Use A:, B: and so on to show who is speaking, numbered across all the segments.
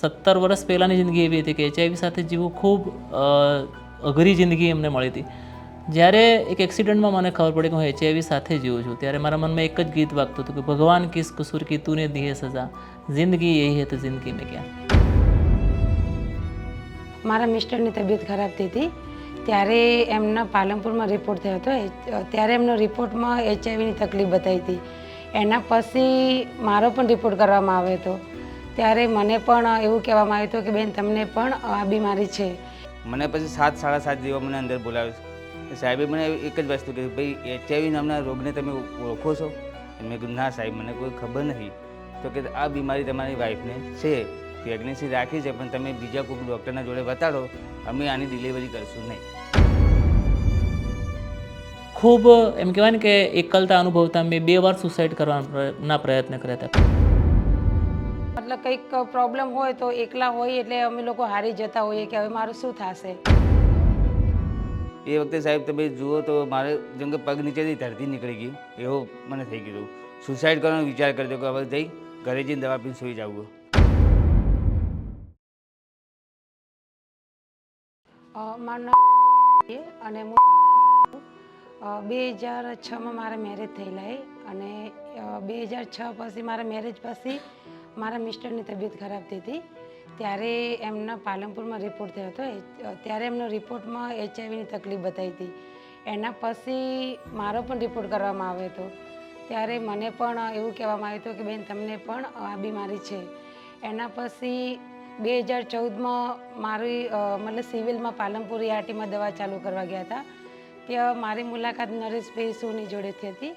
A: 17 વર્ષ પહેલાંની જિંદગી એવી હતી કે HIV સાથે જીવવું ખૂબ અઘરી જિંદગી એમને મળી હતી. જ્યારે એક એક્સિડન્ટમાં મને ખબર પડી કે હું HIV સાથે જીવું છું, ત્યારે મારા મનમાં એક જ ગીત વાગતું હતું કે ભગવાન કિસ કસૂર કી તૂને દી હે સજા, જિંદગી યહી હે તો જિંદગી મેં ક્યાં.
B: મારા મિસ્ટરની તબિયત ખરાબ થઈ હતી ત્યારે એમના પાલનપુરમાં રિપોર્ટ થયો હતો. ત્યારે એમનો રિપોર્ટમાં HIVની તકલીફ બતાવી હતી. એના પછી મારો પણ રિપોર્ટ કરવામાં આવ્યો હતો. ત્યારે મને પણ એવું કહેવામાં આવ્યું હતું કે બેન તમને પણ આ બીમારી છે.
C: મને પછી 7 સાડા 7 જેવા મને અંદર બોલાવ્યો. સાહેબે મને એક જ વસ્તુ કહી, ભાઈ HIV નામના રોગને તમે ઓળખો છો? મેં કીધું ના સાહેબ, મને કોઈ ખબર નથી. તો કે આ બીમારી તમારી વાઈફને છે, પ્રેગ્નન્સી રાખી છે, પણ તમે બીજા કોઈ ડૉક્ટરના જોડે બતાડો, અમે આની ડિલિવરી કરશું નહીં.
A: ખૂબ એમ કહેવાય ને કે એકલતા અનુભવતા મેં 2 વાર સુસાઇડ કરવાના પ્રયત્ન કર્યા હતા.
B: મતલબ કંઈક પ્રોબ્લેમ હોય તો એકલા હોય એટલે અમે લોકો હારી જતા હોઈએ કે હવે મારું શું થશે.
C: એ વખતે સાહેબ તમે જુઓ તો મારે જેમ કે પગ નીચેથી ધરતી નીકળી ગઈ, એવો મને થઈ ગયું. સુસાઇડ કરવાનો વિચાર કરજો કે હવે જઈ ઘરે જઈને દવા પીને સૂઈ જાઉં.
B: મારું નામ અને હું 2006માં મારા મેરેજ થયેલા અને 2006 પછી મારા મેરેજ પછી મારા મિસ્ટરની તબિયત ખરાબ થઈ હતી. ત્યારે એમના પાલનપુરમાં રિપોર્ટ થયો હતો. ત્યારે એમનો રિપોર્ટમાં HIVની તકલીફ બતાવી હતી. એના પછી મારો પણ રિપોર્ટ કરવામાં આવ્યો હતો. ત્યારે મને પણ એવું કહેવામાં આવ્યું હતું કે બેન તમને પણ આ બીમારી છે. એના પછી 2014માં મારી મતલબ સિવિલમાં પાલનપુર ERTમાં દવા ચાલુ કરવા ગયા હતા. ત્યાં મારી મુલાકાત નરેશભાઈ સોની જોડેથી હતી.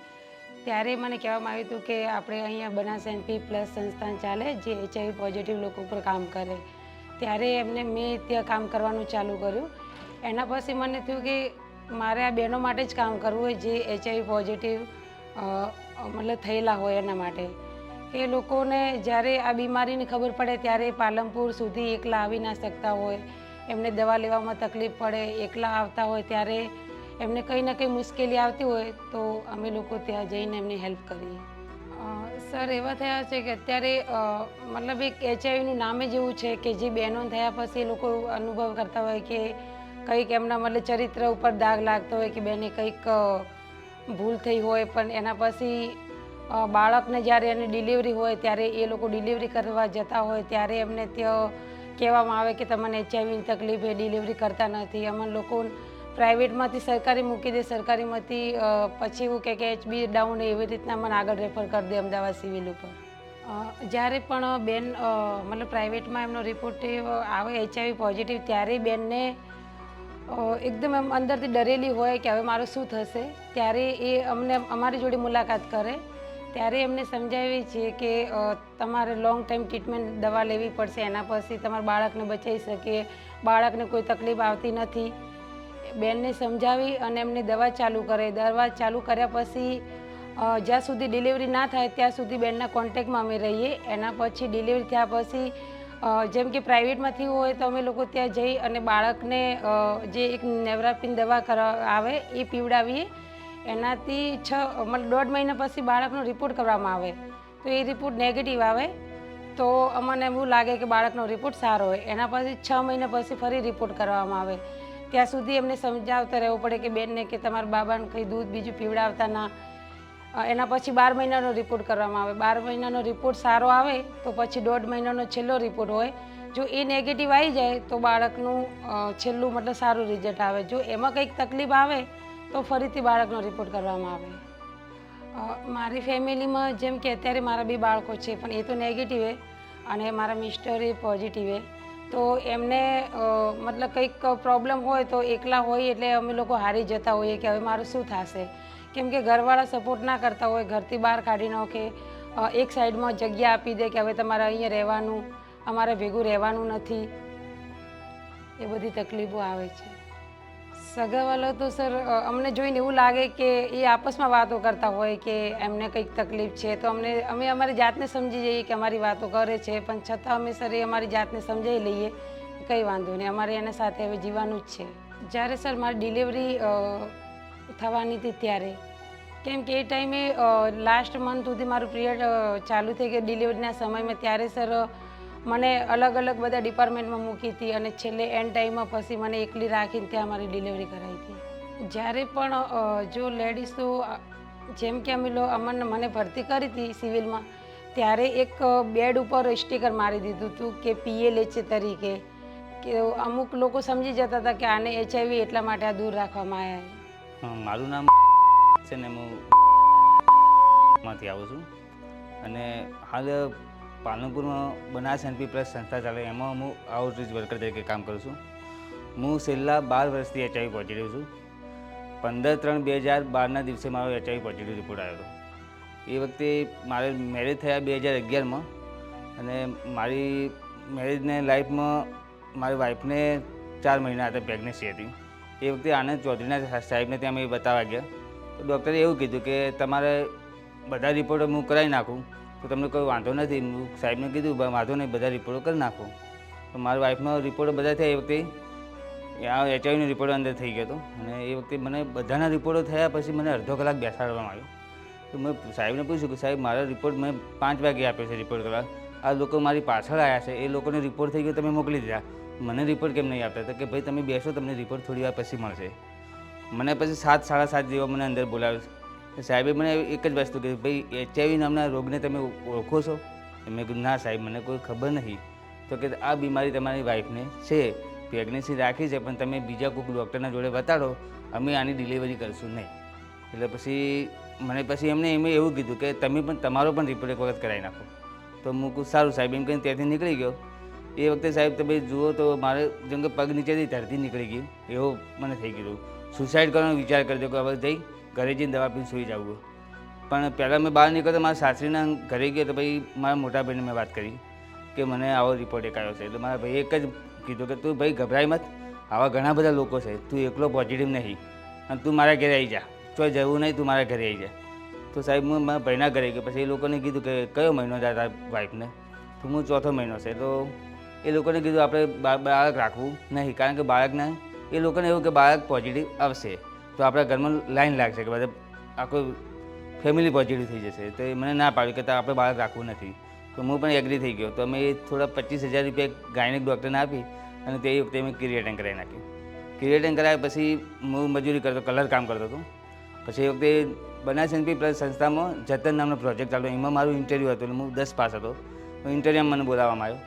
B: ત્યારે મને કહેવામાં આવ્યું હતું કે આપણે અહીંયા બનાસ NP+ સંસ્થાન ચાલે જે HIV પોઝિટિવ લોકો ઉપર કામ કરે. ત્યારે મેં ત્યાં કામ કરવાનું ચાલુ કર્યું. એના પછી મને થયું કે મારે આ બહેનો માટે જ કામ કરવું હોય જે HIV પોઝિટિવ મતલબ થયેલા હોય એના માટે. કે લોકોને જ્યારે આ બીમારીની ખબર પડે ત્યારે પાલનપુર સુધી એકલા આવી ના શકતા હોય, એમને દવા લેવામાં તકલીફ પડે, એકલા આવતા હોય ત્યારે એમને કંઈ ને કંઈ મુશ્કેલી આવતી હોય તો અમે લોકો ત્યાં જઈને એમની હેલ્પ કરીએ. સર એવા થયા છે કે અત્યારે મતલબ એક HIVનું નામ જ એવું છે કે જે બહેનો થયા પછી એ લોકો અનુભવ કરતા હોય કે કંઈક એમના મતલબ ચરિત્ર ઉપર દાગ લાગતો હોય કે બેને કંઈક ભૂલ થઈ હોય, પણ એના પછી બાળકને જ્યારે એની ડિલિવરી હોય ત્યારે એ લોકો ડિલિવરી કરવા જતા હોય ત્યારે એમને ત્યાં કહેવામાં આવે કે તમને HIVની તકલીફ એ ડિલિવરી કરતા નથી. અમને લોકો પ્રાઇવેટમાંથી સરકારી મૂકી દે, સરકારીમાંથી પછી એવું કે HB ડાઉન એવી રીતના મને આગળ રેફર કરી દે અમદાવાદ સિવિલ ઉપર. જ્યારે પણ બેન મતલબ પ્રાઇવેટમાં એમનો રિપોર્ટ આવે HIV પોઝિટિવ ત્યારે બેનને એકદમ એમ અંદરથી ડરેલી હોય કે હવે મારું શું થશે. ત્યારે એ અમને અમારી જોડે મુલાકાત કરે ત્યારે એમને સમજાવીએ છીએ કે તમારે લોંગ ટાઈમ ટ્રીટમેન્ટ દવા લેવી પડશે, એના પછી તમારા બાળકને બચાવી શકીએ, બાળકને કોઈ તકલીફ આવતી નથી. બેનને સમજાવી અને એમને દવા ચાલુ કરે. દવા ચાલુ કર્યા પછી જ્યાં સુધી ડિલિવરી ના થાય ત્યાં સુધી બેનના કોન્ટેક્ટમાં અમે રહીએ. એના પછી ડિલિવરી થયા પછી જેમ કે પ્રાઇવેટમાં થયું હોય તો અમે લોકો ત્યાં જઈ અને બાળકને જે એક નેવરાપિન દવા આવે એ પીવડાવીએ. એનાથી 1.5 મહિના પછી બાળકનો રિપોર્ટ કરવામાં આવે તો એ રિપોર્ટ નેગેટિવ આવે તો અમને એવું લાગે કે બાળકનો રિપોર્ટ સારો હોય. એના પછી 6 મહિના પછી ફરી રિપોર્ટ કરવામાં આવે. ત્યાં સુધી એમને સમજાવતા રહેવું પડે કે બેનને કે તમારા બાબાને કંઈ દૂધ બીજું પીવડાવતા ના. એના પછી 12 મહિનાનો રિપોર્ટ કરવામાં આવે. 12 મહિનાનો રિપોર્ટ સારો આવે તો પછી 1.5 મહિનાનો છેલ્લો રિપોર્ટ હોય. જો એ નેગેટિવ આવી જાય તો બાળકનું છેલ્લું મતલબ સારું રિઝલ્ટ આવે. જો એમાં કંઈક તકલીફ આવે તો ફરીથી બાળકનો રિપોર્ટ કરવામાં આવે. મારી ફેમિલીમાં જેમ કે અત્યારે મારા 2 બાળકો છે પણ એ તો નેગેટિવ અને મારા મિસ્ટર એ પોઝિટિવ. તો એમને મતલબ કંઈક પ્રોબ્લેમ હોય તો એકલા હોય એટલે અમે લોકો હારી જતા હોઈએ કે હવે મારું શું થશે. કેમ કે ઘરવાળા સપોર્ટ ના કરતા હોય, ઘરથી બહાર કાઢી નાખે, એક સાઈડમાં જગ્યા આપી દે કે હવે તમારે અહીંયા રહેવાનું, અમારે ભેગું રહેવાનું નથી. એ બધી તકલીફો આવે છે. સગાવાલો તો સર અમને જોઈને એવું લાગે કે એ આપસમાં વાતો કરતા હોય કે એમને કંઈક તકલીફ છે તો અમે અમારી જાતને સમજી જઈએ કે અમારી વાતો કરે છે, પણ છતાં અમે સર એ અમારી જાતને સમજાવી લઈએ કંઈ વાંધો નહીં, અમારે એના સાથે હવે જીવાનું જ છે. જ્યારે સર મારી ડિલિવરી થવાની હતી ત્યારે કેમ કે એ ટાઈમે લાસ્ટ મંથ સુધી મારું પિરિયડ ચાલુ થઈ ગયું ડિલિવરીના સમયમાં. ત્યારે સર મને અલગ અલગ બધા ડિપાર્ટમેન્ટમાં મૂકી હતી અને છેલ્લે એન્ડ ટાઈમમાં પછી મને એકલી રાખીને ત્યાં મારી ડિલિવરી કરાવી હતી. જ્યારે પણ જો લેડીઝો જેમ કે મને ભરતી કરી હતી સિવિલમાં, ત્યારે એક બેડ ઉપર સ્ટીકર મારી દીધું હતું કે PLH તરીકે, કે અમુક લોકો સમજી જતા હતા કે આને HIV એટલા માટે આ દૂર રાખવામાં આવ્યા.
C: મારું નામ છે ને હું માંથી આવું છું અને હાલ પાલનપુરમાં બનાસ NP પ્લસ સંસ્થા ચાલે એમાં હું આઉટરીચ વર્કર તરીકે કામ કરું છું. હું છેલ્લા 12 વર્ષથી HIV પોઝિટિવ છું. 15/3/2012ના દિવસે મારો HIV પોઝિટિવ રિપોર્ટ આવ્યો હતો. એ વખતે મારે મેરેજ થયા 2011માં અને મારી મેરેજને લાઈફમાં મારી વાઈફને 4 મહિના હતા, પ્રેગ્નન્સી હતી. એ વખતે આનંદ ચૌધરીના સાહેબને ત્યાં મેં બતાવવા ગયા તો ડૉક્ટરે એવું કીધું કે તમારે બધા રિપોર્ટો હું કરાવી નાખું તો તમને કોઈ વાંધો નથી. હું સાહેબને કીધું વાંધો નહીં, બધા રિપોર્ટો કરી નાખો. તો મારી વાઈફનો રિપોર્ટો બધા થયા. એ વખતે આ HIVનો રિપોર્ટ અંદર થઈ ગયો હતો અને એ વખતે મને બધાના રિપોર્ટો થયા પછી મને અડધો કલાક બેસાડવામાં આવ્યો. તો મેં સાહેબને પૂછ્યું કે સાહેબ મારો રિપોર્ટ મેં 5 વાગે આપ્યો છે રિપોર્ટ કરવા, આ લોકો મારી પાછળ આવ્યા છે, એ લોકોને રિપોર્ટ થઈ ગયો તમે મોકલી દીધા, મને રિપોર્ટ કેમ નહીં આપતા? તો કે ભાઈ તમે બેસો, તમને રિપોર્ટ થોડી વાર પછી મળશે. મને પછી 7 સાડા 7 જેવા મને અંદર બોલાવ્યો. સાહેબે મને એક જ વસ્તુ કીધી, ભાઈ HIV નામના રોગને તમે ઓળખો છો? મેં કીધું ના સાહેબ, મને કોઈ ખબર નથી. તો કે આ બીમારી તમારી વાઈફને છે, પ્રેગ્નન્સી રાખી છે, પણ તમે બીજા કોઈક ડૉક્ટરના જોડે બતાડો, અમે આની ડિલિવરી કરીશું નહીં. એટલે પછી એમને એવું કીધું કે તમે પણ તમારો પણ રિપોર્ટ એક વખત કરાવી નાખો. તો હું કહું સારું સાહેબ એમ કહીને ત્યાંથી નીકળી ગયો. એ વખતે સાહેબ તમે જુઓ તો મારે જેમ કે પગ નીચેથી ધરતી નીકળી ગઈ એવું મને થઈ ગયું. સુસાઇડ કરવાનો વિચાર કરજો કે હવે જઈ ઘરે જઈને દવા પીને સૂઈ જવું. પણ પહેલાં મેં બહાર નીકળતો મારા સાસરીના ઘરે ગયો તો ભાઈ મારા મોટા ભાઈને મેં વાત કરી કે મને આવો રિપોર્ટ એક આવ્યો છે. એટલે મારા ભાઈ એક જ કીધું કે તું ભાઈ ગભરાય મત, આવા ઘણા બધા લોકો છે, તું એકલો પોઝિટિવ નહીં અને તું મારા ઘરે આવી જા, ચોય જવું નહીં, તું મારા ઘરે આવી જા. તો સાહેબ હું મારા ભાઈના ઘરે ગયો. પછી એ લોકોને કીધું કે કયો મહિનો થાય તારા વાઈફને? તો હું 4થો મહિનો છે. તો એ લોકોને કીધું આપણે બાળક રાખવું નહીં, કારણ કે બાળકને એ લોકોને એવું કે બાળક પોઝિટિવ આવશે તો આપણા ઘરમાં લાઈન લાગશે કે બધા આખું ફેમિલી પોઝિટિવ થઈ જશે. તો એ મને ના પાડ્યું કે આપણે બાળક રાખવું નથી. તો હું પણ એગ્રી થઈ ગયો. તો અમે થોડા 25,000 રૂપિયા ગાયનેક ડૉક્ટરને આપી અને તે વખતે મેં ક્રિએટિન કરાવી નાખ્યું. ક્રિએટિન કરાવ્યા પછી હું મજૂરી કરતો, કલર કામ કરતો હતો. પછી એ વખતે બનાસ NP પ્લસ સંસ્થામાં જતન નામનો પ્રોજેક્ટ ચાલતો, એમાં મારું ઇન્ટરવ્યૂ હતું. હું 10 પાસ હતો. તો ઇન્ટરવ્યૂમાં મને બોલાવવામાં આવ્યો.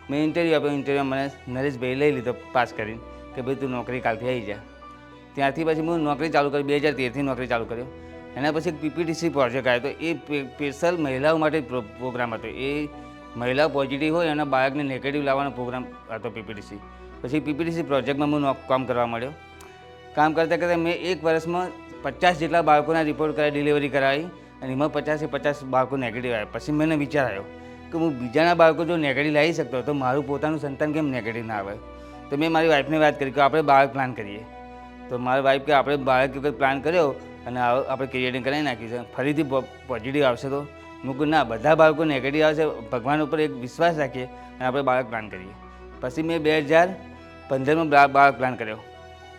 C: મેં ઇન્ટરવ્યૂ આપ્યો. ઇન્ટરવ્યૂમાં મને નરેશભાઈ લઈ લીધો પાસ કરીને કે ભાઈ તું નોકરી કાલથી આવી જા. ત્યાંથી પછી હું નોકરી ચાલુ કરી. 2013થી નોકરી ચાલુ કર્યો. એના પછી એક PPTC પ્રોજેક્ટ આવ્યો. તો એ સ્પેશિયલ મહિલાઓ માટે પ્રોગ્રામ હતો. એ મહિલાઓ પોઝિટિવ હોય અને બાળકને નેગેટિવ લાવવાનો પ્રોગ્રામ હતો PPTC. પછી PPTC પ્રોજેક્ટમાં હું કામ કરવા મળ્યો. કામ કરતાં કરતાં મેં એક વર્ષમાં 50 જેટલા બાળકોના રિપોર્ટ કરાવી, ડિલિવરી કરાવી અને એમાં 50 બાળકો નેગેટિવ આવ્યા. પછી મને વિચાર આવ્યો કે હું બીજાના બાળકો જો નેગેટિવ લાવી શકતો તો મારું પોતાનું સંતાન કેમ નેગેટિવ ના આવે? તો મેં મારી વાઈફને વાત કરી કે આપણે બાળક પ્લાન કરીએ. તો મારી વાઈફ કે આપણે બાળક વખત પ્લાન કર્યો અને આપણે ક્રિએટિંગ કરાવી નાખીશું, ફરીથી પોઝિટિવ આવશે. તો હું કહું ના, બધા બાળકો નેગેટિવ આવશે, ભગવાન ઉપર એક વિશ્વાસ રાખીએ અને આપણે બાળક પ્લાન કરીએ. પછી મેં 2015માં બાળક પ્લાન કર્યો.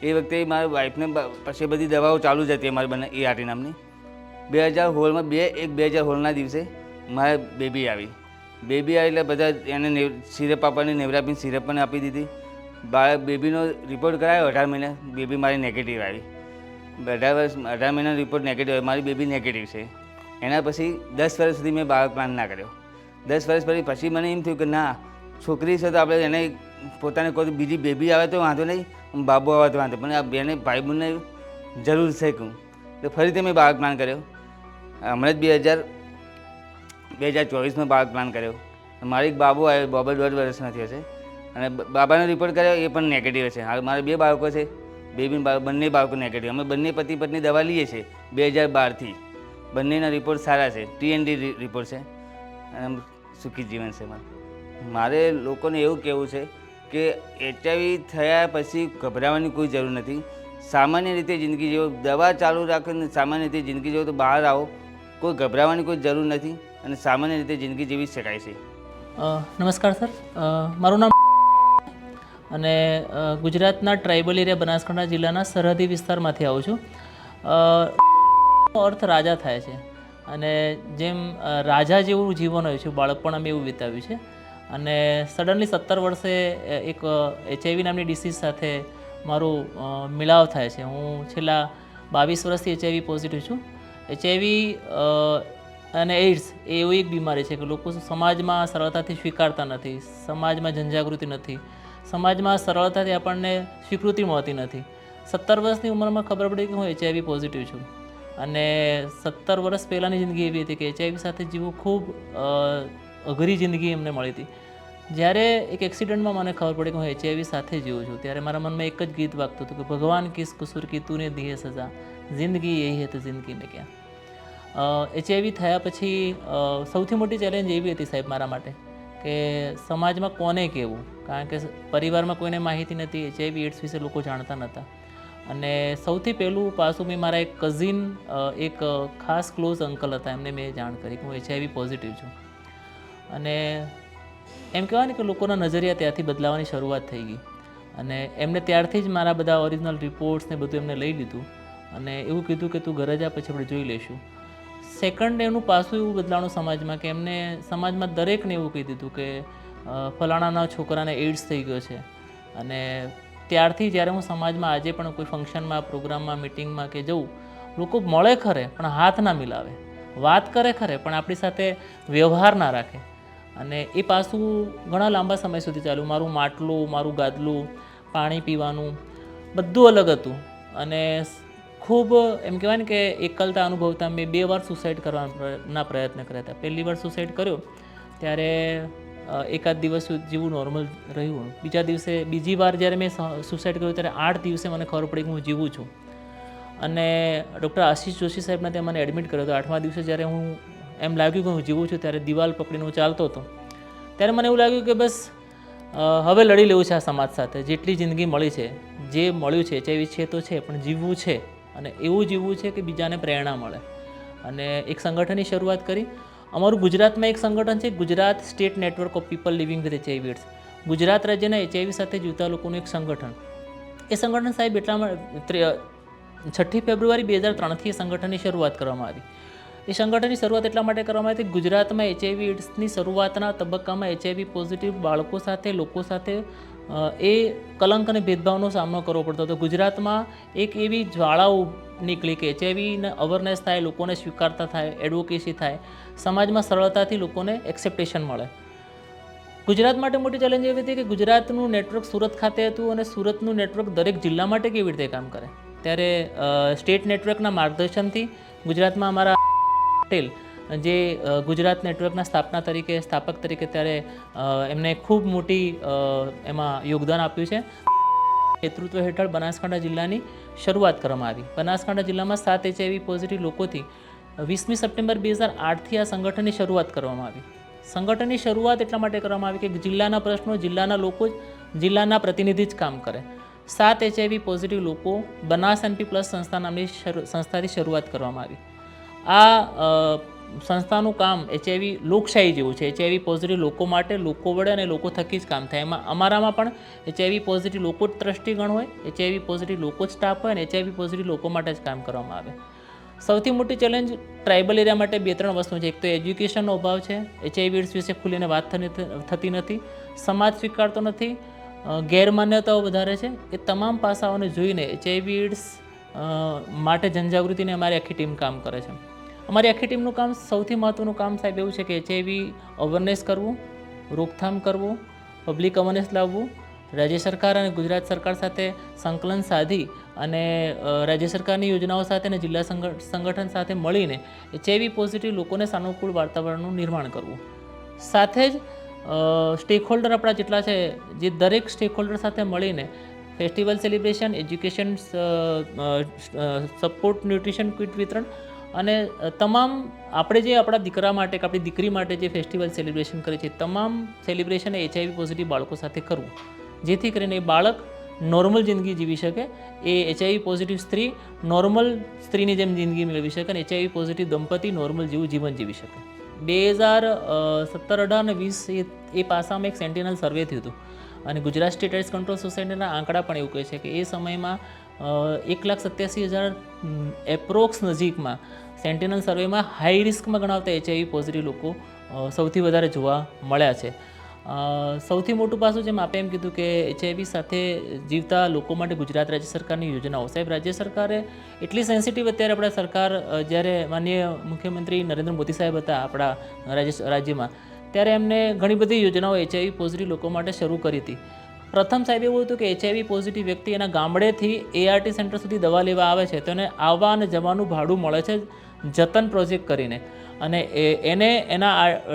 C: એ વખતે મારી વાઈફને પછી બધી દવાઓ ચાલુ જ હતી અમારી બંને ART નામની. 2016ના દિવસે મારે બેબી આવી. બેબી આવી એટલે બધા એને સિરપ આપવાની, નેવરાપીન સિરપ પણ આપી દીધી. બેબીનો રિપોર્ટ કરાવ્યો 18 મહિને, બેબી મારી નેગેટિવ આવી. 18 મહિનાનો રિપોર્ટ નેગેટિવ આવ્યો, મારી બેબી નેગેટિવ છે. એના પછી 10 વર્ષ સુધી મેં બાળક પ્લાન ના કર્યો. 10 વર્ષ પછી મને એમ થયું કે ના, છોકરી છે તો આપણે એને પોતાને કોઈ બીજી બેબી આવે તો વાંધો નહીં, બાબુ આવે તો વાંધો, પણ આ બેને ભાઈ બહેનને જરૂર છે કહું. તો ફરીથી મેં બાળક પ્લાન કર્યો. હમણાં જ 2024માં બાળક પ્લાન કર્યો. મારી એક બાબુ આવ્યો, બાબા 1.5 વર્ષનો થયો છે અને બાબાનો રિપોર્ટ કર્યો, એ પણ નેગેટિવ છે. હાલ મારે 2 બાળકો છે, બેબી બંને બાળકો નેગેટિવ. અમે બંને પતિ પત્ની દવા લઈએ છીએ 2012થી. બંનેના રિપોર્ટ સારા છે, TND રિપોર્ટ છે અને સુખી જીવન છે મારું. મારે લોકોને એવું કહેવું છે કે HIV થયા પછી ગભરાવાની કોઈ જરૂર નથી. સામાન્ય રીતે જિંદગી જેવો, દવા ચાલુ રાખીને સામાન્ય રીતે જિંદગી જેવો તો બહાર આવો, કોઈ ગભરાવાની કોઈ જરૂર નથી અને સામાન્ય રીતે જિંદગી જીવી શકાય છે.
A: નમસ્કાર સર, મારું નામ અને ગુજરાતના ટ્રાઇબલ એરિયા બનાસકાંઠા જિલ્લાના સરહદી વિસ્તારમાંથી આવું છું. અર્થ રાજા થાય છે અને જેમ રાજા જેવું જીવન હોય છે, બાળપણ અમે એવું વિતાવ્યું છે અને સડનલી 17 વર્ષે એક HIV નામની ડિસીઝ સાથે મારું મિલાવ થાય છે. હું છેલ્લા 22 વર્ષથી HIV પોઝિટિવ છું. HIV અને એઇડ્સ એ એવી એક બીમારી છે કે લોકો સમાજમાં સરળતાથી સ્વીકારતા નથી, સમાજમાં જનજાગૃતિ નથી, સમાજમાં સરળતાથી આપણને સ્વીકૃતિ મળતી નથી. 17 વર્ષની ઉંમરમાં ખબર પડી કે હું HIV પોઝિટિવ છું અને 17 વર્ષ પહેલાંની જિંદગી એવી હતી કે HIV સાથે જીવવું ખૂબ અઘરી જિંદગી એમને મળી હતી. જ્યારે એક એક્સિડન્ટમાં મને ખબર પડી કે હું HIV સાથે જીવું છું ત્યારે મારા મનમાં એક જ ગીત વાગતું હતું કે ભગવાન કિસ કસૂર કી તૂને દી હે સજા, જિંદગી યહી હે તો જિંદગી મેં ક્યાં. HIV થયા પછી સૌથી મોટી ચેલેન્જ એવી હતી સાહેબ મારા માટે કે સમાજમાં કોને કહેવું, કારણ કે પરિવારમાં કોઈને માહિતી નથી, HIV એડ્સ વિશે લોકો જાણતા નહોતા. અને સૌથી પહેલું પાછું મેં મારા એક કઝિન, એક ખાસ ક્લોઝ અંકલ હતા, એમને મેં જાણ કરી કે હું HIV પોઝિટિવ છું. અને એમ કહેવાય ને કે લોકોના નજરિયા ત્યાંથી બદલાવાની શરૂઆત થઈ ગઈ અને એમને ત્યારથી જ મારા બધા ઓરિજિનલ રિપોર્ટ્સ ને બધું એમને લઈ લીધું અને એવું કીધું કે તું ઘરે જા, પછી આપણે જોઈ લઈશું. સેકન્ડ એનું પાછું એવું બદલાણું સમાજમાં કે એમને સમાજમાં દરેકને એવું કહી દીધું કે ફલાણાના છોકરાને એઇડ્સ થઈ ગયો છે. અને ત્યારથી જ્યારે હું સમાજમાં આજે પણ કોઈ ફંક્શનમાં, પ્રોગ્રામમાં, મિટિંગમાં કે જઉં, લોકો મળે ખરે પણ હાથ ના મિલાવે, વાત કરે ખરે પણ આપણી સાથે વ્યવહાર ના રાખે. અને એ પાછું ઘણા લાંબા સમય સુધી ચાલ્યું. મારું માટલું, મારું ગાદલું, પાણી પીવાનું બધું અલગ હતું અને ખૂબ એમ કહેવાય ને કે એકલતા અનુભવતા મેં 2 વાર સુસાઇડ કરવાના પ્રયત્ન કર્યા હતા. પહેલી વાર સુસાઇડ કર્યો ત્યારે એકાદ દિવસ જેવું નોર્મલ રહ્યું. બીજી વાર જ્યારે મેં સુસાઇડ કર્યું ત્યારે 8 દિવસે મને ખબર પડી કે હું જીવું છું. અને ડૉક્ટર આશીષ જોશી સાહેબના ત્યાં મને એડમિટ કર્યો હતો. 8મા દિવસે જ્યારે હું એમ લાગ્યું કે હું જીવું છું ત્યારે દિવાલ પકડીને હું ચાલતો હતો ત્યારે મને એવું લાગ્યું કે બસ હવે લડી લેવું છે આ સમાજ સાથે. જેટલી જિંદગી મળી છે, જે મળ્યું છે, HIV છે તો છે પણ જીવવું છે અને એવું જીવવું છે કે બીજાને પ્રેરણા મળે. અને એક સંગઠનની શરૂઆત કરી. અમારું ગુજરાતમાં એક સંગઠન છે, Gujarat state network of people living with HIV AIDS. Gujarat રાજ્યના HIV સાથે જીવતા લોકોનું એક સંગઠન. એ સંગઠન સાહેબ એટલામાં 6 ફેબ્રુઆરી 2003થી એ સંગઠનની શરૂઆત કરવામાં આવી. એ સંગઠનની શરૂઆત એટલા માટે કરવામાં આવી કે ગુજરાતમાં HIV એડ્સની શરૂઆતના તબક્કામાં HIV પોઝિટિવ બાળકો સાથે, લોકો સાથે એ કલંક અને ભેદભાવનો સામનો કરવો પડતો હતો. ગુજરાતમાં એક એવી જ્વાળાઓ નીકળી કે HIVને અવેરનેસ થાય, લોકોને સ્વીકારતા થાય, એડવોકેસી થાય, સમાજમાં સરળતાથી લોકોને એક્સેપ્ટેશન મળે. ગુજરાત માટે મોટી ચેલેન્જ એવી હતી કે ગુજરાતનું નેટવર્ક સુરત ખાતે હતું અને સુરતનું નેટવર્ક દરેક જિલ્લા માટે કેવી રીતે કામ કરે. ત્યારે સ્ટેટ નેટવર્કના માર્ગદર્શનથી ગુજરાતમાં અમારા પટેલ જે ગુજરાત નેટવર્કના સ્થાપક તરીકે ત્યારે એમને ખૂબ મોટી એમાં યોગદાન આપ્યું છે. નેતૃત્વ હેઠળ બનાસકાંઠા જિલ્લાની શરૂઆત કરવામાં આવી. બનાસકાંઠા જિલ્લામાં 7 HIV પોઝિટિવ લોકોથી 20મી સપ્ટેમ્બર 2008થી આ સંગઠનની શરૂઆત કરવામાં આવી. સંગઠનની શરૂઆત એટલા માટે કરવામાં આવી કે જિલ્લાના પ્રશ્નો, જિલ્લાના લોકો જ, જિલ્લાના પ્રતિનિધિ જ કામ કરે. 7 HIV પોઝિટિવ લોકો બનાસ NP+ સંસ્થા નામની સંસ્થાથી શરૂઆત કરવામાં આવી. આ સંસ્થાનું કામ HIV લોકશાહી જેવું છે. HIV પોઝિટિવ લોકો માટે, લોકો વડે અને લોકો થકી જ કામ થાય. એમાં અમારામાં પણ HIV પોઝિટિવ લોકો જ ટ્રસ્ટીગણ હોય, HIV પોઝિટિવ લોકો જ સ્ટાફ હોય અને HIV પોઝિટિવ લોકો માટે જ કામ કરવામાં આવે. સૌથી મોટી ચેલેન્જ ટ્રાઇબલ એરિયા માટે 2-3 વસ્તુ છે. એક તો એજ્યુકેશનનો અભાવ છે. HIV એડ્સ વિશે ખુલીને વાત થતી નથી, સમાજ સ્વીકારતો નથી, ગેરમાન્યતાઓ વધારે છે. એ તમામ પાસાઓને જોઈને HIV એડ્સ માટે જનજાગૃતિને અમારી આખી ટીમ કામ કરે છે. અમારી આખી ટીમનું કામ, સૌથી મહત્ત્વનું કામ સાહેબ એવું છે કે HIV અવેરનેસ કરવું, રોકથામ કરવું, પબ્લિક અવેરનેસ લાવવું, રાજ્ય સરકાર અને ગુજરાત સરકાર સાથે સંકલન સાધી અને રાજ્ય સરકારની યોજનાઓ સાથે અને જિલ્લા સંગઠન સાથે મળીને HIV પોઝિટિવ લોકોને સાનુકૂળ વાતાવરણનું નિર્માણ કરવું. સાથે જ સ્ટેકહોલ્ડર આપણા જેટલા છે, જે દરેક સ્ટેકહોલ્ડર સાથે મળીને festival celebration, education support, nutrition kit વિતરણ અને તમામ આપણે જે આપણા દીકરા માટે કે આપણી દીકરી માટે જે ફેસ્ટિવલ સેલિબ્રેશન કરે છે, તમામ સેલિબ્રેશન HIV પોઝિટિવ બાળકો સાથે કરવું, જેથી કરીને એ બાળક નોર્મલ જિંદગી જીવી શકે. એ HIV પોઝિટિવ સ્ત્રી નોર્મલ સ્ત્રીની જેમ જિંદગી મેળવી શકે અને HIV પોઝિટિવ દંપતી નોર્મલ જેવું જીવન જીવી શકે. 2017, 18 અને 20 એ પાસામાં એક સેન્ટિનલ સર્વે થયું હતું અને ગુજરાત સ્ટેટ એડ્સ કંટ્રોલ સોસાયટીના આંકડા પણ એવું કહે છે કે એ સમયમાં 1,87,000 એપ્રોક્સ નજીકમાં સેન્ટિનલ સર્વેમાં હાઈ રિસ્કમાં ગણાવતા HIV પોઝિટિવ લોકો સૌથી વધારે જોવા મળ્યા છે. સૌથી મોટું પાસું જેમ આપે એમ કીધું કે HIV સાથે જીવતા લોકો માટે ગુજરાત રાજ્ય સરકારની યોજનાઓ. સાહેબ, રાજ્ય સરકારે એટલી સેન્સિટિવ અત્યારે આપણા સરકાર જ્યારે માનનીય મુખ્યમંત્રી નરેન્દ્ર મોદી સાહેબ હતા આપણા રાજ્યમાં, ત્યારે એમને ઘણી બધી યોજનાઓ HIV પોઝિટિવ લોકો માટે શરૂ કરી હતી. પ્રથમ સાહેબ એવું હતું કે HIV પોઝિટિવ વ્યક્તિ એના ગામડેથી ART સેન્ટર સુધી દવા લેવા આવે છે તો એને આવવા અને જવાનું ભાડું મળે છે જતન પ્રોજેક્ટ કરીને, અને એને એના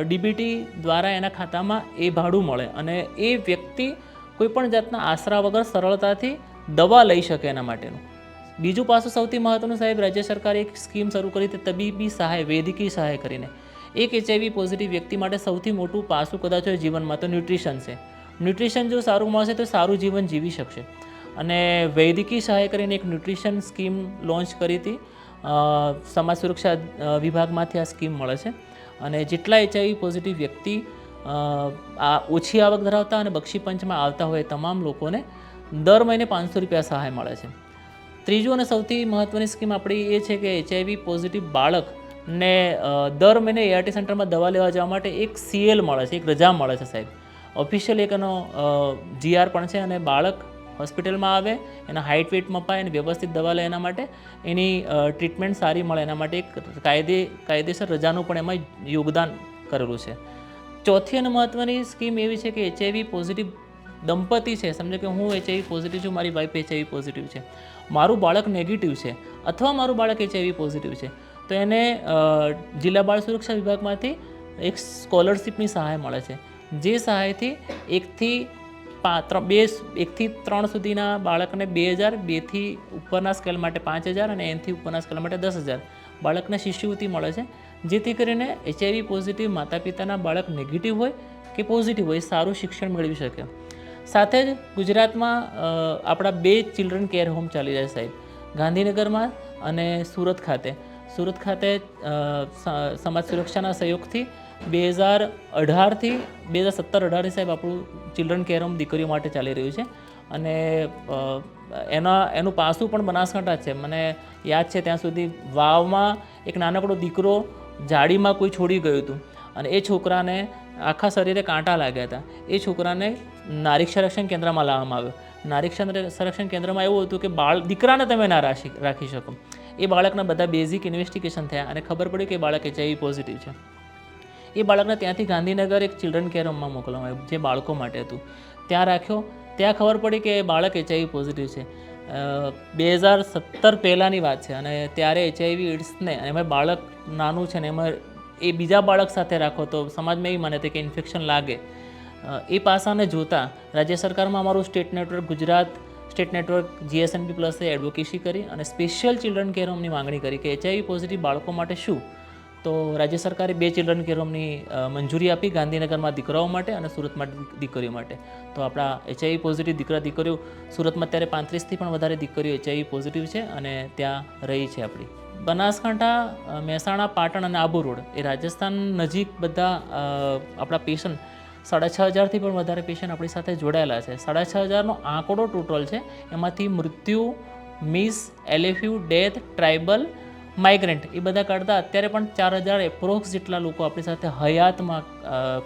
A: DBT દ્વારા એના ખાતામાં એ ભાડું મળે અને એ વ્યક્તિ કોઈપણ જાતના આશરા વગર સરળતાથી દવા લઈ શકે એના માટેનું. બીજું પાસું સૌથી મહત્ત્વનું સાહેબ, રાજ્ય સરકારે એક સ્કીમ શરૂ કરી હતી તબીબી સહાય, વૈદ્યકીય સહાય કરીને. એક HIV પોઝિટિવ વ્યક્તિ માટે સૌથી મોટું પાસું કદાચ હોય જીવનમાં તો ન્યુટ્રિશન છે. ન્યુટ્રિશન જો સારું મળશે તો સારું જીવન જીવી શકશે. અને વૈદ્યકીય સહાય કરીને એક ન્યુટ્રિશન સ્કીમ લોન્ચ કરી હતી. સમાજ સુરક્ષા વિભાગમાંથી આ સ્કીમ મળે છે અને જેટલા HIV પોઝિટિવ વ્યક્તિ આ ઓછી આવક ધરાવતા અને બક્ષી પંચમાં આવતા હોય તમામ લોકોને દર મહિને 500 રૂપિયા સહાય મળે છે. ત્રીજું અને સૌથી મહત્ત્વની સ્કીમ આપણી એ છે કે HIV પોઝિટિવ બાળકને દર મહિને ART સેન્ટરમાં દવા લેવા જવા માટે એક CL મળે છે, એક રજા મળે છે સાહેબ. ઓફિશિયલ એક એનો GR પણ છે અને બાળક હોસ્પિટલમાં આવે, એના હાઇટ વેઇટ મપાય અને વ્યવસ્થિત દવા લે એના માટે, એની ટ્રીટમેન્ટ સારી મળે એના માટે એક કાયદેસર રજાનું પણ એમાં યોગદાન કરેલું છે. ચોથી અને મહત્ત્વની સ્કીમ એવી છે કે HIV પોઝિટિવ દંપતી છે, સમજો કે હું HIV પોઝિટિવ છું, મારી વાઈફ HIV પોઝિટિવ છે, મારું બાળક નેગેટિવ છે અથવા મારું બાળક HIV પોઝિટિવ છે, તો એને જિલ્લા બાળ સુરક્ષા વિભાગમાંથી એક સ્કોલરશિપની સહાય મળે છે. જે સહાયથી 1 થી 3 સુધીના બાળકને 2000, 2 થી ઉપરના સ્કેલ માટે 5000 અને N થી ઉપરના સ્કેલ માટે 10000 બાળકને શિષ્યવૃત્તિ મળે છે, જેથી કરીને HIV પોઝિટિવ માતા પિતાના બાળક નેગેટિવ હોય કે પોઝિટિવ હોય સારું શિક્ષણ મેળવી શકે. સાથે જ ગુજરાતમાં આપણા 2 ચિલ્ડ્રન કેર હોમ ચાલી રહ્યા સાહેબ, ગાંધીનગરમાં અને સુરત ખાતે. સુરત ખાતે સમાજ સુરક્ષાના સહયોગથી 2018થી 2017-18 સાહેબ આપણું ચિલ્ડ્રન કેર હોમ દીકરીઓ માટે ચાલી રહ્યું છે અને એનું પાસું પણ બનાસકાંઠા છે. મને યાદ છે ત્યાં સુધી વાવમાં એક નાનકડો દીકરો જાળીમાં કોઈ છોડી ગયું હતું અને એ છોકરાને આખા શરીરે કાંટા લાગ્યા હતા. એ છોકરાને નારી સંરક્ષણ કેન્દ્રમાં લાવવામાં આવ્યો. નારી સંરક્ષણ કેન્દ્રમાં એવું હતું કે દીકરાને તમે ના રાખી શકો. એ બાળકના બધા બેઝિક ઇન્વેસ્ટિગેશન થયા અને ખબર પડી કે બાળક HIV પોઝિટિવ છે. એ બાળકને ત્યાંથી ગાંધીનગર એક ચિલ્ડ્રન કેર હોમમાં મોકલવામાં આવ્યું જે બાળકો માટે હતું. ત્યાં રાખ્યો, ત્યાં ખબર પડી કે બાળક HIV પોઝિટિવ છે. 2017 પહેલાંની વાત છે અને ત્યારે HIV એડ્સને એમાં બાળક નાનું છે ને એમાં એ બીજા બાળક સાથે રાખો તો સમાજમાં એવી માન્યતા કે ઇન્ફેક્શન લાગે. એ પાસાને જોતાં રાજ્ય સરકારમાં અમારું state network Gujarat state network GSNP પ્લસે એડવોકેસી કરી અને સ્પેશિયલ ચિલ્ડ્રન કેર હોમની માંગણી કરી કે HIV પોઝિટિવ બાળકો માટે શું. તો રાજ્ય સરકારે 2 ચિલ્ડ્રન કેર હોમની મંજૂરી આપી, ગાંધીનગરમાં દીકરાઓ માટે અને સુરતમાં દીકરીઓ માટે. તો આપણા HIV પોઝિટિવ દીકરીઓ સુરતમાં અત્યારે 35થી પણ વધારે દીકરીઓ HIV પોઝિટિવ છે અને ત્યાં રહી છે. આપણી બનાસકાંઠા, મહેસાણા, પાટણ અને આબુ રોડ એ રાજસ્થાન નજીક બધા આપણા પેશન્ટ 6500થી પણ વધારે પેશન્ટ આપણી સાથે જોડાયેલા છે. 6500નો આંકડો ટોટલ છે. એમાંથી મૃત્યુ, miss, LFU, death, tribal, migrant એ બધા કાઢતા અત્યારે પણ 4000 એપ્રોક્સ જેટલા લોકો આપણી સાથે હયાતમાં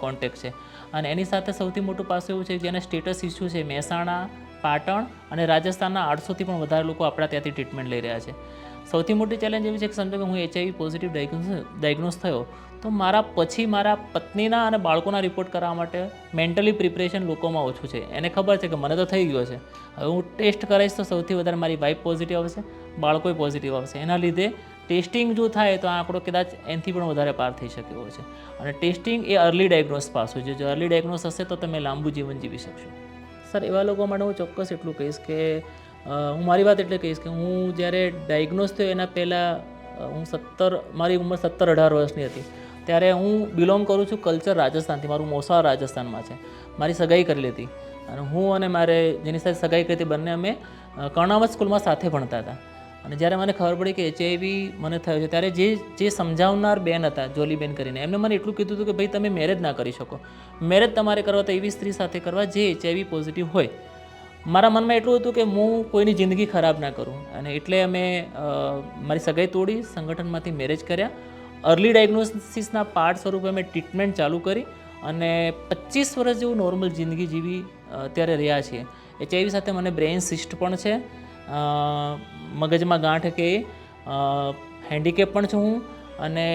A: કોન્ટેક્ટ છે. અને એની સાથે સૌથી મોટું પાસું એવું છે કે જેને સ્ટેટસ ઇસ્યુ છે, મહેસાણા, પાટણ અને રાજસ્થાનના 800થી પણ વધારે લોકો આપણા ત્યાંથી ટ્રીટમેન્ટ લઈ રહ્યા છે. સૌથી મોટી ચેલેન્જ એવી છે કે સમજો કે હું HIV પોઝિટિવ ડાયગ્નોઝ થયો તો મારા પછી મારા પત્નીના અને બાળકોના રિપોર્ટ કરવા માટે મેન્ટલી પ્રિપરેશન લોકોમાં ઓછું છે. એને ખબર છે કે મને તો થઈ ગયો છે, હવે હું ટેસ્ટ કરાવીશ તો સૌથી વધારે મારી વાઈફ પોઝિટિવ આવશે, બાળકોય પોઝિટિવ આવશે. એના લીધે ટેસ્ટિંગ જો થાય તો આ આંકડો કદાચ એનાથી પણ વધારે પાર થઈ શકે એવો છે. અને ટેસ્ટિંગ એ અર્લી ડાયગ્નોસ પાસું છે. જો અર્લી ડાયગ્નોસ હશે તો તમે લાંબુ જીવન જીવી શકશો. સર, એવા લોકો માટે હું ચોક્કસ એટલું કહીશ કે હું મારી વાત એટલે કહીશ કે હું જ્યારે ડાયગ્નોસ થયો એના પહેલાં મારી ઉંમર 17-18 વર્ષની હતી. ત્યારે હું બિલોંગ કરું છું કલ્ચર રાજસ્થાનથી. મારું મોસા રાજસ્થાનમાં છે. મારી સગાઈ કરેલી હતી અને હું અને મારે જેની સાથે સગાઈ કરી હતી બંને અમે કર્ણાવત સ્કૂલમાં સાથે ભણતા હતા. અને જ્યારે મને ખબર પડી કે HIV મને થયો છે ત્યારે જે સમજાવનાર બેન હતા, જોલીબેન કરીને, એમને મને એટલું કીધું હતું કે ભાઈ તમે મેરેજ ના કરી શકો. મેરેજ તમારે કરવા તો એવી સ્ત્રી સાથે કરવા જે HIV પોઝિટિવ હોય. મારા મનમાં એટલું હતું કે હું કોઈની જિંદગી ખરાબ ના કરું અને એટલે અમે મારી સગાઈ તોડી સંગઠનમાંથી મેરેજ કર્યા. અર્લી ડાયગ્નોસિસના પાર્ટ સ્વરૂપે અમે ટ્રીટમેન્ટ ચાલુ કરી અને 25 વર્ષ જેવું નોર્મલ જિંદગી જીવી અત્યારે રહ્યા છીએ. HIV સાથે મને બ્રેઇન સિસ્ટ પણ છે, મગજમાં ગાંઠ કે હેન્ડીકેપ પણ છું હું, અને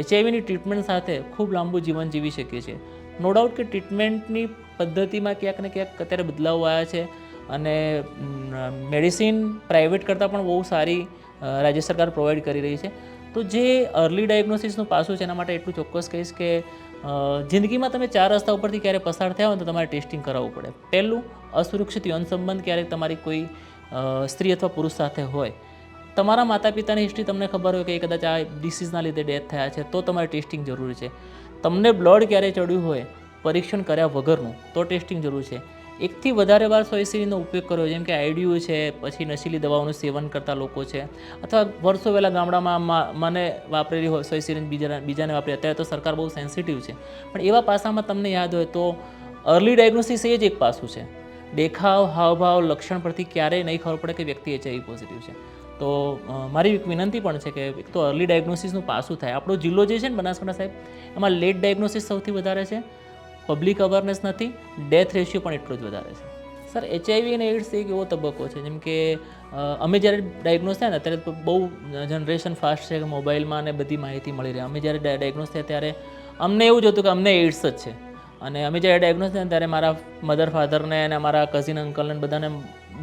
A: HIVની ટ્રીટમેન્ટ સાથે ખૂબ લાંબુ જીવન જીવી શકીએ છીએ. નો ડાઉટ કે ટ્રીટમેન્ટની પદ્ધતિમાં ક્યાંક ને ક્યાંક અત્યારે બદલાવ આવ્યા છે, અને મેડિસિન પ્રાઇવેટ કરતાં પણ બહુ સારી રાજ્ય સરકાર પ્રોવાઈડ કરી રહી છે. તો જે અર્લી ડાયગ્નોસિસનું પાસું છે એના માટે એટલું ચોક્કસ કહીશ કે જિંદગીમાં તમે 4 રસ્તા ઉપરથી ક્યારે પસાર થયા હોય તો તમારે ટેસ્ટિંગ કરાવવું પડે. પહેલું, અસુરક્ષિત યૌન સંબંધ ક્યારેક તમારી કોઈ સ્ત્રી અથવા પુરુષ સાથે હોય, તમારા માતા પિતાની હિસ્ટ્રી તમને ખબર હોય કે કદાચ આ ડિસીઝના લીધે ડેથ થયા છે, તો તમારે ટેસ્ટિંગ જરૂરી છે. તમને બ્લડ ક્યારેય ચડ્યું હોય પરીક્ષણ કર્યા વગરનું, તો ટેસ્ટિંગ જરૂર છે. એકથી વધારે વાર સોયસીરીનો ઉપયોગ કર્યો, જેમ કે આઈડીયુ છે, પછી નશીલી દવાઓનું સેવન કરતા લોકો છે, અથવા વર્ષો પહેલાં ગામડામાં મને વાપરેલી હોય સોયસીરીન બીજાને વાપરી. અત્યારે તો સરકાર બહુ સેન્સિટિવ છે, પણ એવા પાસામાં તમને યાદ હોય તો અર્લી ડાયગ્નોસિસ એ જ એક પાસું છે. દેખાવ, હાવભાવ, લક્ષણ પરથી ક્યારેય નહીં ખબર પડે કે વ્યક્તિ HIV પોઝિટિવ છે. તો મારી એક વિનંતી પણ છે કે એક તો અર્લી ડાયગ્નોસિસનું પાસું થાય. આપણો જિલ્લો જે છે ને બનાસકાંઠા સાહેબ, એમાં લેટ ડાયગ્નોસિસ સૌથી વધારે છે, પબ્લિક અવેરનેસ નથી, ડેથ રેશિયો પણ એટલો જ વધારે છે. સર, HIV અને એઇડ્સ એક એવો તબક્કો છે, જેમ કે અમે જ્યારે ડાયગ્નોસ થયા ને, અત્યારે બહુ જનરેશન ફાસ્ટ છે કે મોબાઈલમાં અને બધી માહિતી મળી રહે. અમે જ્યારે ડાયગ્નોસ થયા ત્યારે અમને એવું જ હતું કે અમને એઇડ્સ જ છે, અને અમે જ્યારે ડાયગ્નોસ થયા ત્યારે મારા મધર ફાધરને અને મારા કઝિન અંકલને બધાને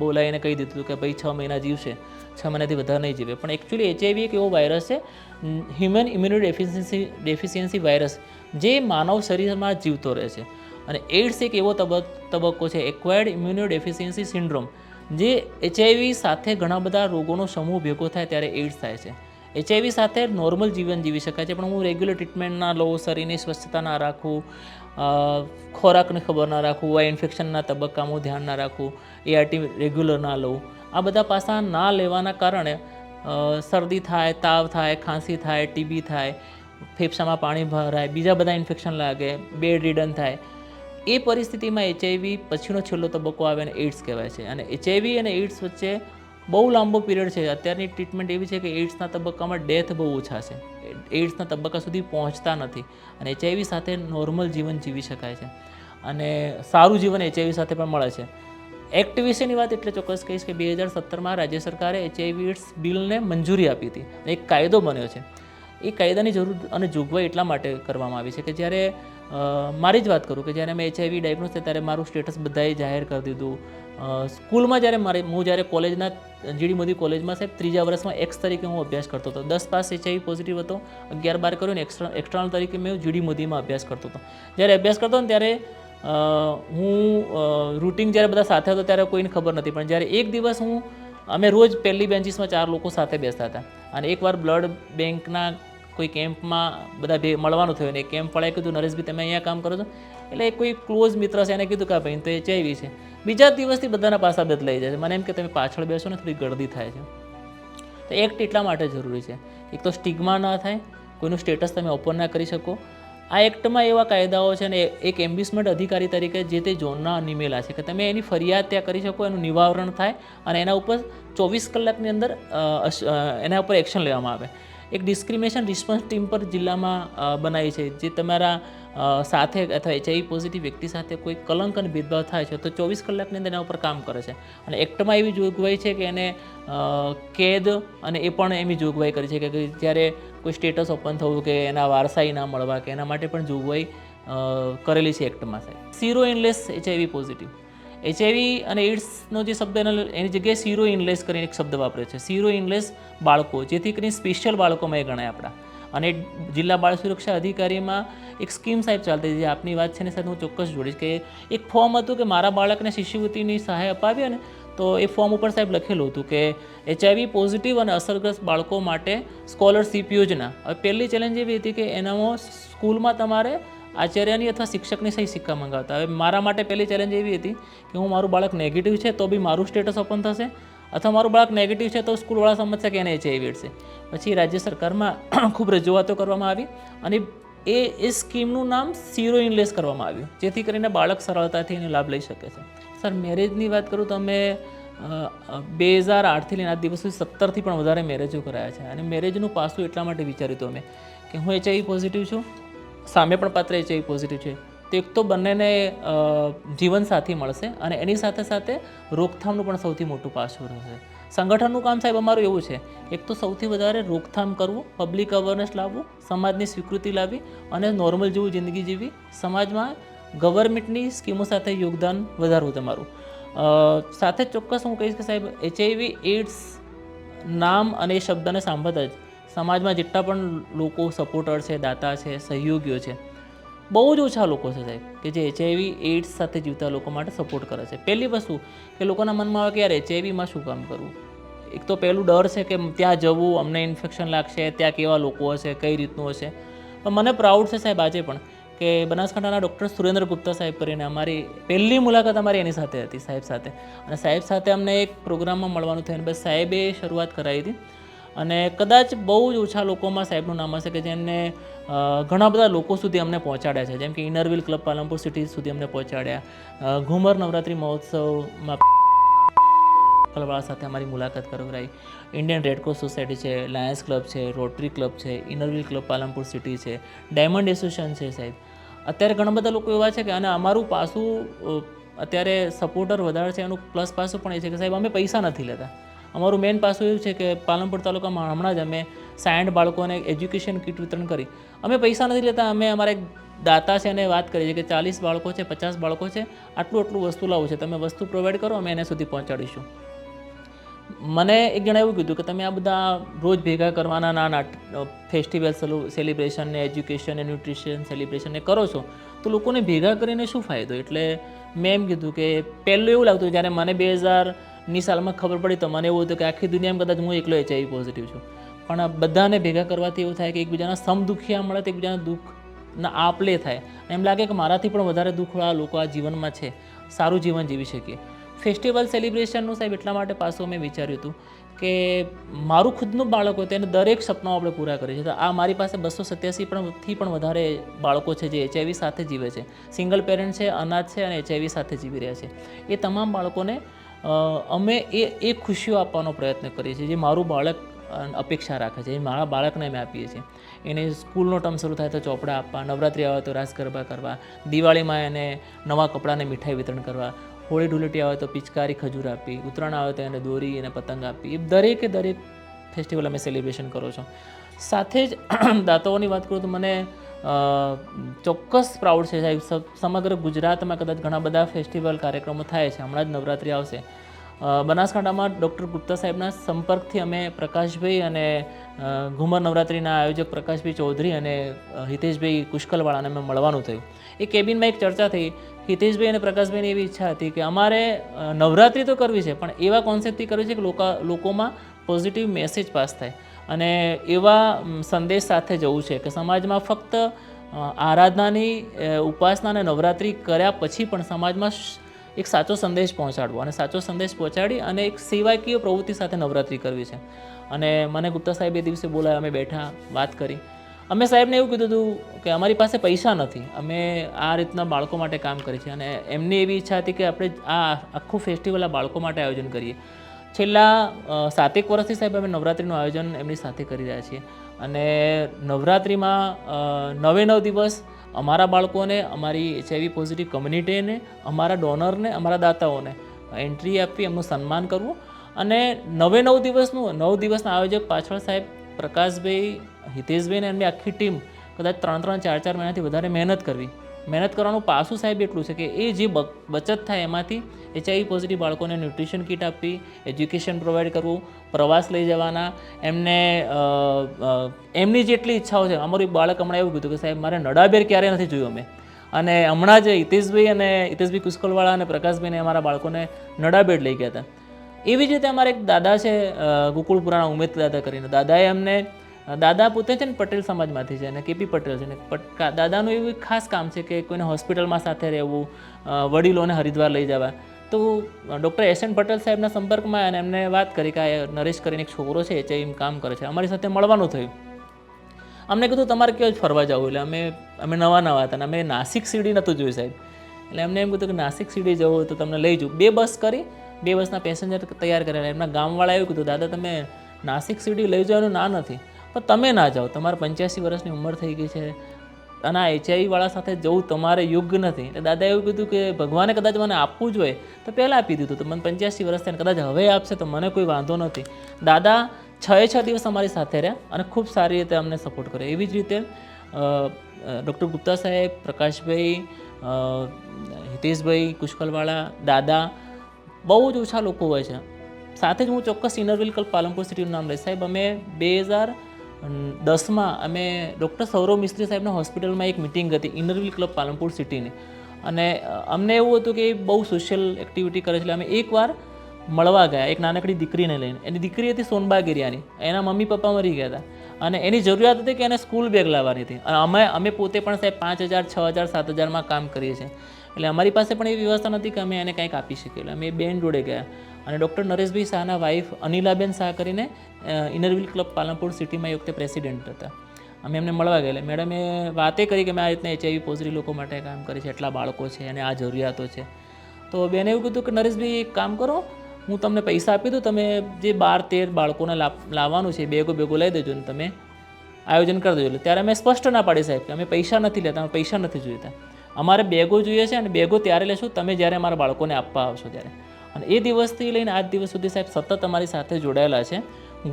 A: બોલાવીને કહી દીધું કે ભાઈ 6 મહિના જીવશે, 6 મહિનાથી વધારે નહીં જીવે. પણ એકચ્યુઅલી HIV એક એવો વાયરસ છે, હ્યુમન ઇમ્યુનો ડેફિશિયન્સી વાયરસ, જે માનવ શરીરમાં જીવતો રહે છે. અને એઇડ્સ એક એવો તબક્કો છે, એક્વાયર્ડ ઇમ્યુનો ડેફિશિયન્સી સિન્ડ્રોમ, જે HIV સાથે ઘણા બધા રોગોનો સમૂહ ભેગો થાય ત્યારે એઇડ્સ થાય છે. HIV સાથે નોર્મલ જીવન જીવી શકાય છે, પણ હું રેગ્યુલર ટ્રીટમેન્ટ ના લઉં, શરીરની સ્વચ્છતા ના રાખું, ખોરાકની ખબર ના રાખું, આ ઇન્ફેક્શનના તબક્કામાં હું ધ્યાન ના રાખું, ART રેગ્યુલર ના લઉં, આ બધા પાસા ના લેવાના કારણે શરદી થાય, તાવ થાય, ખાંસી થાય, TB થાય, ફેફસામાં પાણી ભરાય, બીજા બધા ઇન્ફેક્શન લાગે, બેડ રિડન થાય. એ પરિસ્થિતિમાં HIV પછીનો છેલ્લો તબક્કો આવે અને એઇડ્સ કહેવાય છે. અને HIV અને એઇડ્સ વચ્ચે બહુ લાંબો પીરિયડ છે. અત્યારની ટ્રીટમેન્ટ એવી છે કે એઇડ્સના તબક્કામાં ડેથ બહુ ઓછા છે, એઇડ્સના તબક્કા સુધી પહોંચતા નથી, અને HIV સાથે નોર્મલ જીવન જીવી શકાય છે, અને સારું જીવન HIV સાથે પણ મળે છે. એક્ટ વિશેની વાત એટલે ચોક્કસ કહીશ કે 2017માં રાજ્ય સરકારે HIV એઇડ્સ બિલને મંજૂરી આપી હતી, અને એક કાયદો બન્યો છે. એ કાયદાની જરૂર અને જોગવાઈ એટલા માટે કરવામાં આવી છે કે જ્યારે મારી જ વાત કરું કે જ્યારે મેં HIV ડાયગ્નોસ થયા ત્યારે મારું સ્ટેટસ બધાએ જાહેર કરી દીધું. સ્કૂલમાં જ્યારે હું જ્યારે કોલેજના GD મોદી કોલેજમાં સાહેબ 3જા વર્ષમાં એક્સ તરીકે હું અભ્યાસ કરતો હતો. 10 પાસ HIV પોઝિટિવ હતો, 11-12 કર્યું ને એક્સટર્નલ તરીકે મેં GD મોદીમાં અભ્યાસ કરતો હતો. જ્યારે અભ્યાસ કરતો ને ત્યારે હું રૂટિન જ્યારે બધા સાથે હતો ત્યારે કોઈને ખબર નથી, પણ જ્યારે એક દિવસ અમે રોજ પહેલી બેન્ચીસમાં 4 લોકો સાથે બેસતા હતા, અને એકવાર બ્લડ બેંકના કોઈ કેમ્પમાં બધા મળવાનું થયું, અને કેમ્પ વાળાએ કીધું, નરેશભાઈ તમે અહીંયા કામ કરો છો, એટલે કોઈ ક્લોઝ મિત્ર છે એને કીધું કે આ ભાઈ તો HIV છે. બીજા દિવસથી બધાના પાસા બદલાઈ જાય છે. મને એમ કે તમે પાછળ બેસો ને થોડી ગળદી થાય છે. તો એક્ટ એટલા માટે જરૂરી છે, એક તો સ્ટિગ્મા ના થાય, કોઈનું સ્ટેટસ તમે ઓપન ના કરી શકો. આ એક્ટમાં એવા કાયદાઓ છે ને એક એમ્બ્યુસમેન્ટ અધિકારી તરીકે જે તે ઝોનના નિમેલા છે કે તમે એની ફરિયાદ ત્યાં કરી શકો, એનું નિવારણ થાય, અને એના ઉપર 24 કલાકની અંદર એના ઉપર એક્શન લેવામાં આવે. એક ડિસ્ક્રિમિનેશન રિસ્પોન્સ ટીમ પર જિલ્લામાં બનાવી છે, જે તમારા સાથે અથવા HIV પોઝિટિવ વ્યક્તિ સાથે કોઈ કલંક અને ભેદભાવ થાય છે તો 24 કલાકની અંદર એના ઉપર કામ કરે છે. અને એક્ટમાં એવી જોગવાઈ છે કે એને કેદ અને એ પણ એવી જોગવાઈ કરી છે કે જ્યારે કોઈ સ્ટેટસ ઓપન થવું કે એના વારસાઈ ના મળવા કે એના માટે પણ જોગવાઈ કરેલી છે એક્ટમાં. સાહેબ, સીરો ઇનલેસ HIV પોઝિટિવ, HIV અને એઇડ્સનો જે શબ્દ એની જગ્યાએ સીરો ઇનલેસ કરીને એક શબ્દ વાપરે છે. સીરો ઇનલેસ બાળકો, જેથી કરીને સ્પેશિયલ બાળકોમાં એ ગણાય આપણા. અને જિલ્લા બાળ સુરક્ષા અધિકારીમાં એક સ્કીમ સાહેબ ચાલતી હતી, જે આપની વાત છે ને સાથે હું ચોક્કસ જોડીશ, કે એક ફોર્મ હતું કે મારા બાળકને શિષ્યવૃત્તિની સહાય અપાવીએ ને, તો એ ફોર્મ ઉપર સાહેબ લખેલું હતું કે HIV પોઝિટિવ અને અસરગ્રસ્ત બાળકો માટે સ્કોલરશિપ યોજના. હવે પહેલી ચેલેન્જ એવી હતી કે એનામાં સ્કૂલમાં તમારે આચાર્યની અથવા શિક્ષકની સહી સિક્કા મંગાવતા. હવે મારા માટે પહેલી ચેલેન્જ એવી હતી કે હું મારું બાળક નેગેટિવ છે તો બી મારું સ્ટેટસ ઓપન થશે, અથવા મારું બાળક નેગેટિવ છે તો સ્કૂલવાળા સમજશે કે એને HIV છે. પછી રાજ્ય સરકારમાં ખૂબ રજૂઆતો કરવામાં આવી, અને એ સ્કીમનું નામ સીરો ઇનલેસ કરવામાં આવ્યું, જેથી કરીને બાળક સરળતાથી એનો લાભ લઈ શકે છે. સર, મેરેજની વાત કરું તો અમે 2008થી લઈને આજ દિવસ સુધી 17થી પણ વધારે મેરેજો કરાયા છે. અને મેરેજનું પાસું એટલા માટે વિચાર્યું હતું અમે કે હું HIV પોઝિટિવ છું, સામે પણ પાત્ર HIV પોઝિટિવ છે, તો એક તો બંનેને જીવનસાથી મળશે અને એની સાથે સાથે રોકથામનું પણ સૌથી મોટું પાસું રહેશે. સંગઠનનું કામ સાહેબ અમારું એવું છે, એક તો સૌથી વધારે રોકથામ કરવું, પબ્લિક અવેરનેસ લાવવું, સમાજની સ્વીકૃતિ લાવવી અને નોર્મલ જેવું જિંદગી જીવી, સમાજમાં ગવર્મેન્ટની સ્કીમો સાથે યોગદાન વધારવું તમારું. સાથે જ ચોક્કસ હું કહીશ કે સાહેબ HIV AIDS નામ અને એ શબ્દને સાંભળતા જ સમાજમાં જેટલા પણ લોકો સપોર્ટર છે, દાતા છે, સહયોગીઓ છે, બહુ જ ઓછા લોકો છે સાહેબ કે જે HIV AIDS સાથે જીવતા લોકો માટે સપોર્ટ કરે છે. પહેલી વસ્તુ કે લોકોના મનમાં આવે કે યાર HIVમાં શું કામ કરવું. એક તો પહેલું ડર છે કે ત્યાં જવું, અમને ઇન્ફેક્શન લાગશે, ત્યાં કેવા લોકો હશે, કઈ રીતનું હશે. પણ મને પ્રાઉડ છે સાહેબ આજે પણ કે બનાસકાંઠાના ડૉક્ટર સુરેન્દ્ર ગુપ્તા સાહેબ કરીને અમારી પહેલી મુલાકાત અમારી એની સાથે હતી, સાહેબ સાથે. અને સાહેબ સાથે અમને એક પ્રોગ્રામમાં મળવાનું થયું, બસ સાહેબે શરૂઆત કરાવી હતી. અને કદાચ બહુ જ ઓછા લોકોમાં સાહેબનું નામ હશે કે જેમને ઘણા બધા લોકો સુધી અમને પહોંચાડ્યા છે, જેમ કે ઇનરવિલ ક્લબ પાલનપુર સિટી સુધી અમને પહોંચાડ્યા, ઘુમર નવરાત્રિ મહોત્સવમાં કલવાળા સાથે અમારી મુલાકાત કરાવી, ઇન્ડિયન રેડક્રોસ સોસાયટી છે, લાયન્સ ક્લબ છે, રોટરી ક્લબ છે, ઇનરવિલ ક્લબ પાલનપુર સિટી છે, ડાયમંડ એસોસિએશન છે સાહેબ. અત્યારે ઘણા બધા લોકો એવા છે કે અને અમારું પાસું અત્યારે સપોર્ટર વધારે છે, એનું પ્લસ પાસું પણ એ છે કે સાહેબ અમે પૈસા નથી લેતા. અમારું મેઇન પાસું એવું છે કે પાલનપુર તાલુકામાં હમણાં જ અમે 60 બાળકોને એજ્યુકેશન કીટ વિતરણ કરી. અમે પૈસા નથી લેતા, અમે અમારા એક દાતા છે એને વાત કરીએ કે 40 બાળકો છે, 50 બાળકો છે, આટલું વસ્તુ લાવવું છે, તમે વસ્તુ પ્રોવાઈડ કરો, અમે એને સુધી પહોંચાડીશું. મને એક જણા એવું કીધું કે તમે આ બધા રોજ ભેગા કરવાના નાના ફેસ્ટિવલ સેલિબ્રેશન ને એજ્યુકેશન ને ન્યુટ્રિશન સેલિબ્રેશન ને કરો છો તો લોકોને ભેગા કરીને શું ફાયદો. એટલે મેં એમ કીધું કે પહેલું એવું લાગતું જ્યારે મને 2000ની સાલમાં ખબર પડી તો મને એવું હતું કે આખી દુનિયામાં કદાચ હું એકલો HIV પોઝિટિવ છું. પણ બધાને ભેગા કરવાથી એવું થાય કે એકબીજાના સમદુખિયા મળે તો એકબીજાના દુઃખના આપ લે થાય. એમ લાગે કે મારાથી પણ વધારે દુઃખવાળા લોકો આ જીવનમાં છે, સારું જીવન જીવી શકીએ. ફેસ્ટિવલ સેલિબ્રેશનનું સાહેબ એટલા માટે પાછું મેં વિચાર્યું હતું કે મારું ખુદનું બાળક હોય તેને દરેક સપનાઓ આપણે પૂરા કરીએ છીએ. તો આ મારી પાસે 287થી પણ વધારે બાળકો છે જે HIV સાથે જીવે છે, સિંગલ પેરેન્ટ છે, અનાથ છે અને HIV સાથે જીવી રહ્યા છે. એ તમામ બાળકોને અમે એ ખુશીઓ આપવાનો પ્રયત્ન કરીએ છીએ જે મારું બાળક અપેક્ષા રાખે છે, એ મારા બાળકને અમે આપીએ છીએ. એને સ્કૂલનો ટર્મ શરૂ થાય તો ચોપડા આપવા, નવરાત્રિ આવે તો રાસ ગરબા કરવા, દિવાળીમાં એને નવા કપડાને મીઠાઈ વિતરણ કરવા, હોળી ધૂળેટી આવે તો પિચકારી ખજૂર આપી, ઉત્તરાયણ આવે તો એને દોરી અને પતંગ આપી. એ દરેકે દરેક ફેસ્ટિવલ અમે સેલિબ્રેશન કરો છો. સાથે જ દાતાઓની વાત કરું તો મને ચોક્કસ પ્રાઉડ છે સાહેબ, સમગ્ર ગુજરાતમાં કદાચ ઘણા બધા ફેસ્ટિવલ કાર્યક્રમો થાય છે. હમણાં જ નવરાત્રિ આવશે. બનાસકાંઠામાં ડૉક્ટર ગુપ્તા સાહેબના સંપર્કથી અમે પ્રકાશભાઈ અને ઘુમર નવરાત્રિના આયોજક પ્રકાશભાઈ ચૌધરી અને હિતેશભાઈ કુશકલવાળાને અમે મળવાનું થયું. એ કેબિનમાં એક ચર્ચા થઈ. હિતેશભાઈ અને પ્રકાશભાઈની એવી ઈચ્છા હતી કે અમારે નવરાત્રિ તો કરવી છે પણ એવા કોન્સેપ્ટથી કરવી છે કે લોકોમાં પોઝિટિવ મેસેજ પાસ થાય અને એવા સંદેશ સાથે જવું છે કે સમાજમાં ફક્ત આરાધનાની ઉપાસના અને નવરાત્રિ કર્યા પછી પણ સમાજમાં એક સાચો સંદેશ પહોંચાડવો અને સાચો સંદેશ પહોંચાડી અને એક સેવાકીય પ્રવૃત્તિ સાથે નવરાત્રિ કરવી છે. અને મને ગુપ્તા સાહેબ એ દિવસે બોલાવ્યા, અમે બેઠા, વાત કરી. અમે સાહેબને એવું કીધું હતું કે અમારી પાસે પૈસા નથી, અમે આ રીતના બાળકો માટે કામ કરીએ છીએ અને એમની એવી ઈચ્છા હતી કે આપણે આ આખું ફેસ્ટિવલ આ બાળકો માટે આયોજન કરીએ. છેલ્લા 7 વર્ષથી સાહેબ અમે નવરાત્રિનું આયોજન એમની સાથે કરી રહ્યા છીએ અને નવરાત્રિમાં 9 દિવસ અમારા બાળકોને, અમારી HIV પોઝિટિવ કમ્યુનિટીને, અમારા ડોનરને, અમારા દાતાઓને એન્ટ્રી આપવી, એમનું સન્માન કરવું અને 9 દિવસના આયોજક પાછળ સાહેબ પ્રકાશભાઈ, હિતેશભાઈ અને એમની આખી ટીમ કદાચ 3-4 મહિનાથી વધારે મહેનત કરવાનું પાસું સાહેબ એટલું છે કે એ જે બચત થાય એમાંથી HIV પોઝિટિવ બાળકોને ન્યુટ્રિશન કીટ આપવી, એજ્યુકેશન પ્રોવાઈડ કરવું, પ્રવાસ લઈ જવાના, એમને એમની જેટલી ઈચ્છાઓ છે. અમારું એક બાળક હમણાં એવું કીધું કે સાહેબ મારે નડાબેર ક્યારેય નથી જોયું અમે, અને હમણાં જ હિતેશભાઈ કુશકલવાળા અને પ્રકાશભાઈને અમારા બાળકોને નડાબેર લઈ ગયા હતા. એવી જ રીતે અમારા એક દાદા છે ગોકુળપુરાના ઉમેદ દાદા કરીને, દાદાએ અમને, દાદા પોતે છે ને પટેલ સમાજમાંથી છે અને KP પટેલ છે ને, દાદાનું એવું ખાસ કામ છે કે કોઈને હોસ્પિટલમાં સાથે રહેવું, વડીલોને હરિદ્વાર લઈ જવા. તો ડૉક્ટર SN પટેલ સાહેબના સંપર્કમાં અને એમને વાત કરી કે આ નરેશ કરીને એક છોકરો છે HIV કામ કરે છે, અમારી સાથે મળવાનું થયું. અમને કીધું તમારે કેવું જ ફરવા જવું, એટલે અમે નવા હતા અને અમે નાસિક સીડી નહોતું જોયું સાહેબ. એટલે એમને એમ કીધું કે નાસિક સીડી જવું તો તમને લઈ જાઉં. 2 બસ કરી, 2 બસના પેસેન્જર તૈયાર કરેલા. એમના ગામવાળા એવું કીધું દાદા તમે નાસિક સીડી લઈ જવાનું ના નથી, પણ તમે ના જાઓ, તમારે 85 વર્ષની ઉંમર થઈ ગઈ છે, અને આ HIV-વાળા સાથે જવું તમારે યોગ્ય નથી. એટલે દાદાએ એવું કીધું કે ભગવાને કદાચ મને આપવું જ હોય તો પહેલાં આપી દીધું, તો મને 85 વર્ષ થયા, કદાચ હવે આપશે તો મને કોઈ વાંધો નથી. દાદા 6 દિવસ અમારી સાથે રહ્યા અને ખૂબ સારી રીતે અમને સપોર્ટ કર્યો. એવી જ રીતે ડૉક્ટર ગુપ્તા સાહેબ, પ્રકાશભાઈ, હિતેશભાઈ કુશકલવાળા, દાદા, બહુ જ ઓછા લોકો હોય છે. સાથે જ હું ચોક્કસ ઇનરવ્હીલ ક્લબ પાલનપુર સિટીનું નામ લઈશ. સાહેબ, અમે 2010માં અમે ડૉક્ટર સૌરવ મિસ્ત્રી સાહેબના હોસ્પિટલમાં એક મિટિંગ હતી ઇનરવ્હીલ ક્લબ પાલનપુર સિટીની, અને અમને એવું હતું કે એ બહુ સોશિયલ એક્ટિવિટી કરે છે. એટલે અમે એકવાર મળવા ગયા એક નાનકડી દીકરીને લઈને. એની દીકરી હતી સોનબા ગિરિયાની, એના મમ્મી પપ્પા મરી ગયા હતા અને એની જરૂરિયાત હતી કે એને સ્કૂલ બેગ લાવવાની હતી. અને અમે પોતે પણ સાહેબ 5,000, 6,000, 7,000માં કામ કરીએ છીએ. એટલે અમારી પાસે પણ એવી વ્યવસ્થા નથી કે અમે એને કંઈક આપી શકીએ. એટલે અમે એ બેન જોડે ગયા અને ડૉક્ટર નરેશભાઈ શાહના વાઈફ અનિલાબેન શાહ કરીને ઇનરવ્હીલ ક્લબ પાલનપુર સિટીમાં એ વખતે પ્રેસિડેન્ટ હતા. અમે એમને મળવા ગયેલા. મેડમે વાતે કરી કે મેં આ રીતના HIV પોઝિટિવ લોકો માટે કામ કરે છે, એટલા બાળકો છે અને આ જરૂરિયાતો છે. તો બેને એવું કીધું કે નરેશભાઈ એક કામ કરો, હું તમને પૈસા આપી દઉં, તમે જે 12-13 બાળકોને લાવવાનું છે બેગો લઈ દેજો ને તમે આયોજન કરી દેજો. ત્યારે અમે સ્પષ્ટ ના પાડી સાહેબ કે અમે પૈસા નથી લેતા, અમે પૈસા નથી જોઈતા, અમારે બેગો જોઈએ છે અને બેગો ત્યારે લેશું તમે જ્યારે અમારા બાળકોને આપવા આવશો ત્યારે. અને એ દિવસથી લઈને આજ દિવસ સુધી સાહેબ સતત અમારી સાથે જોડાયેલા છે.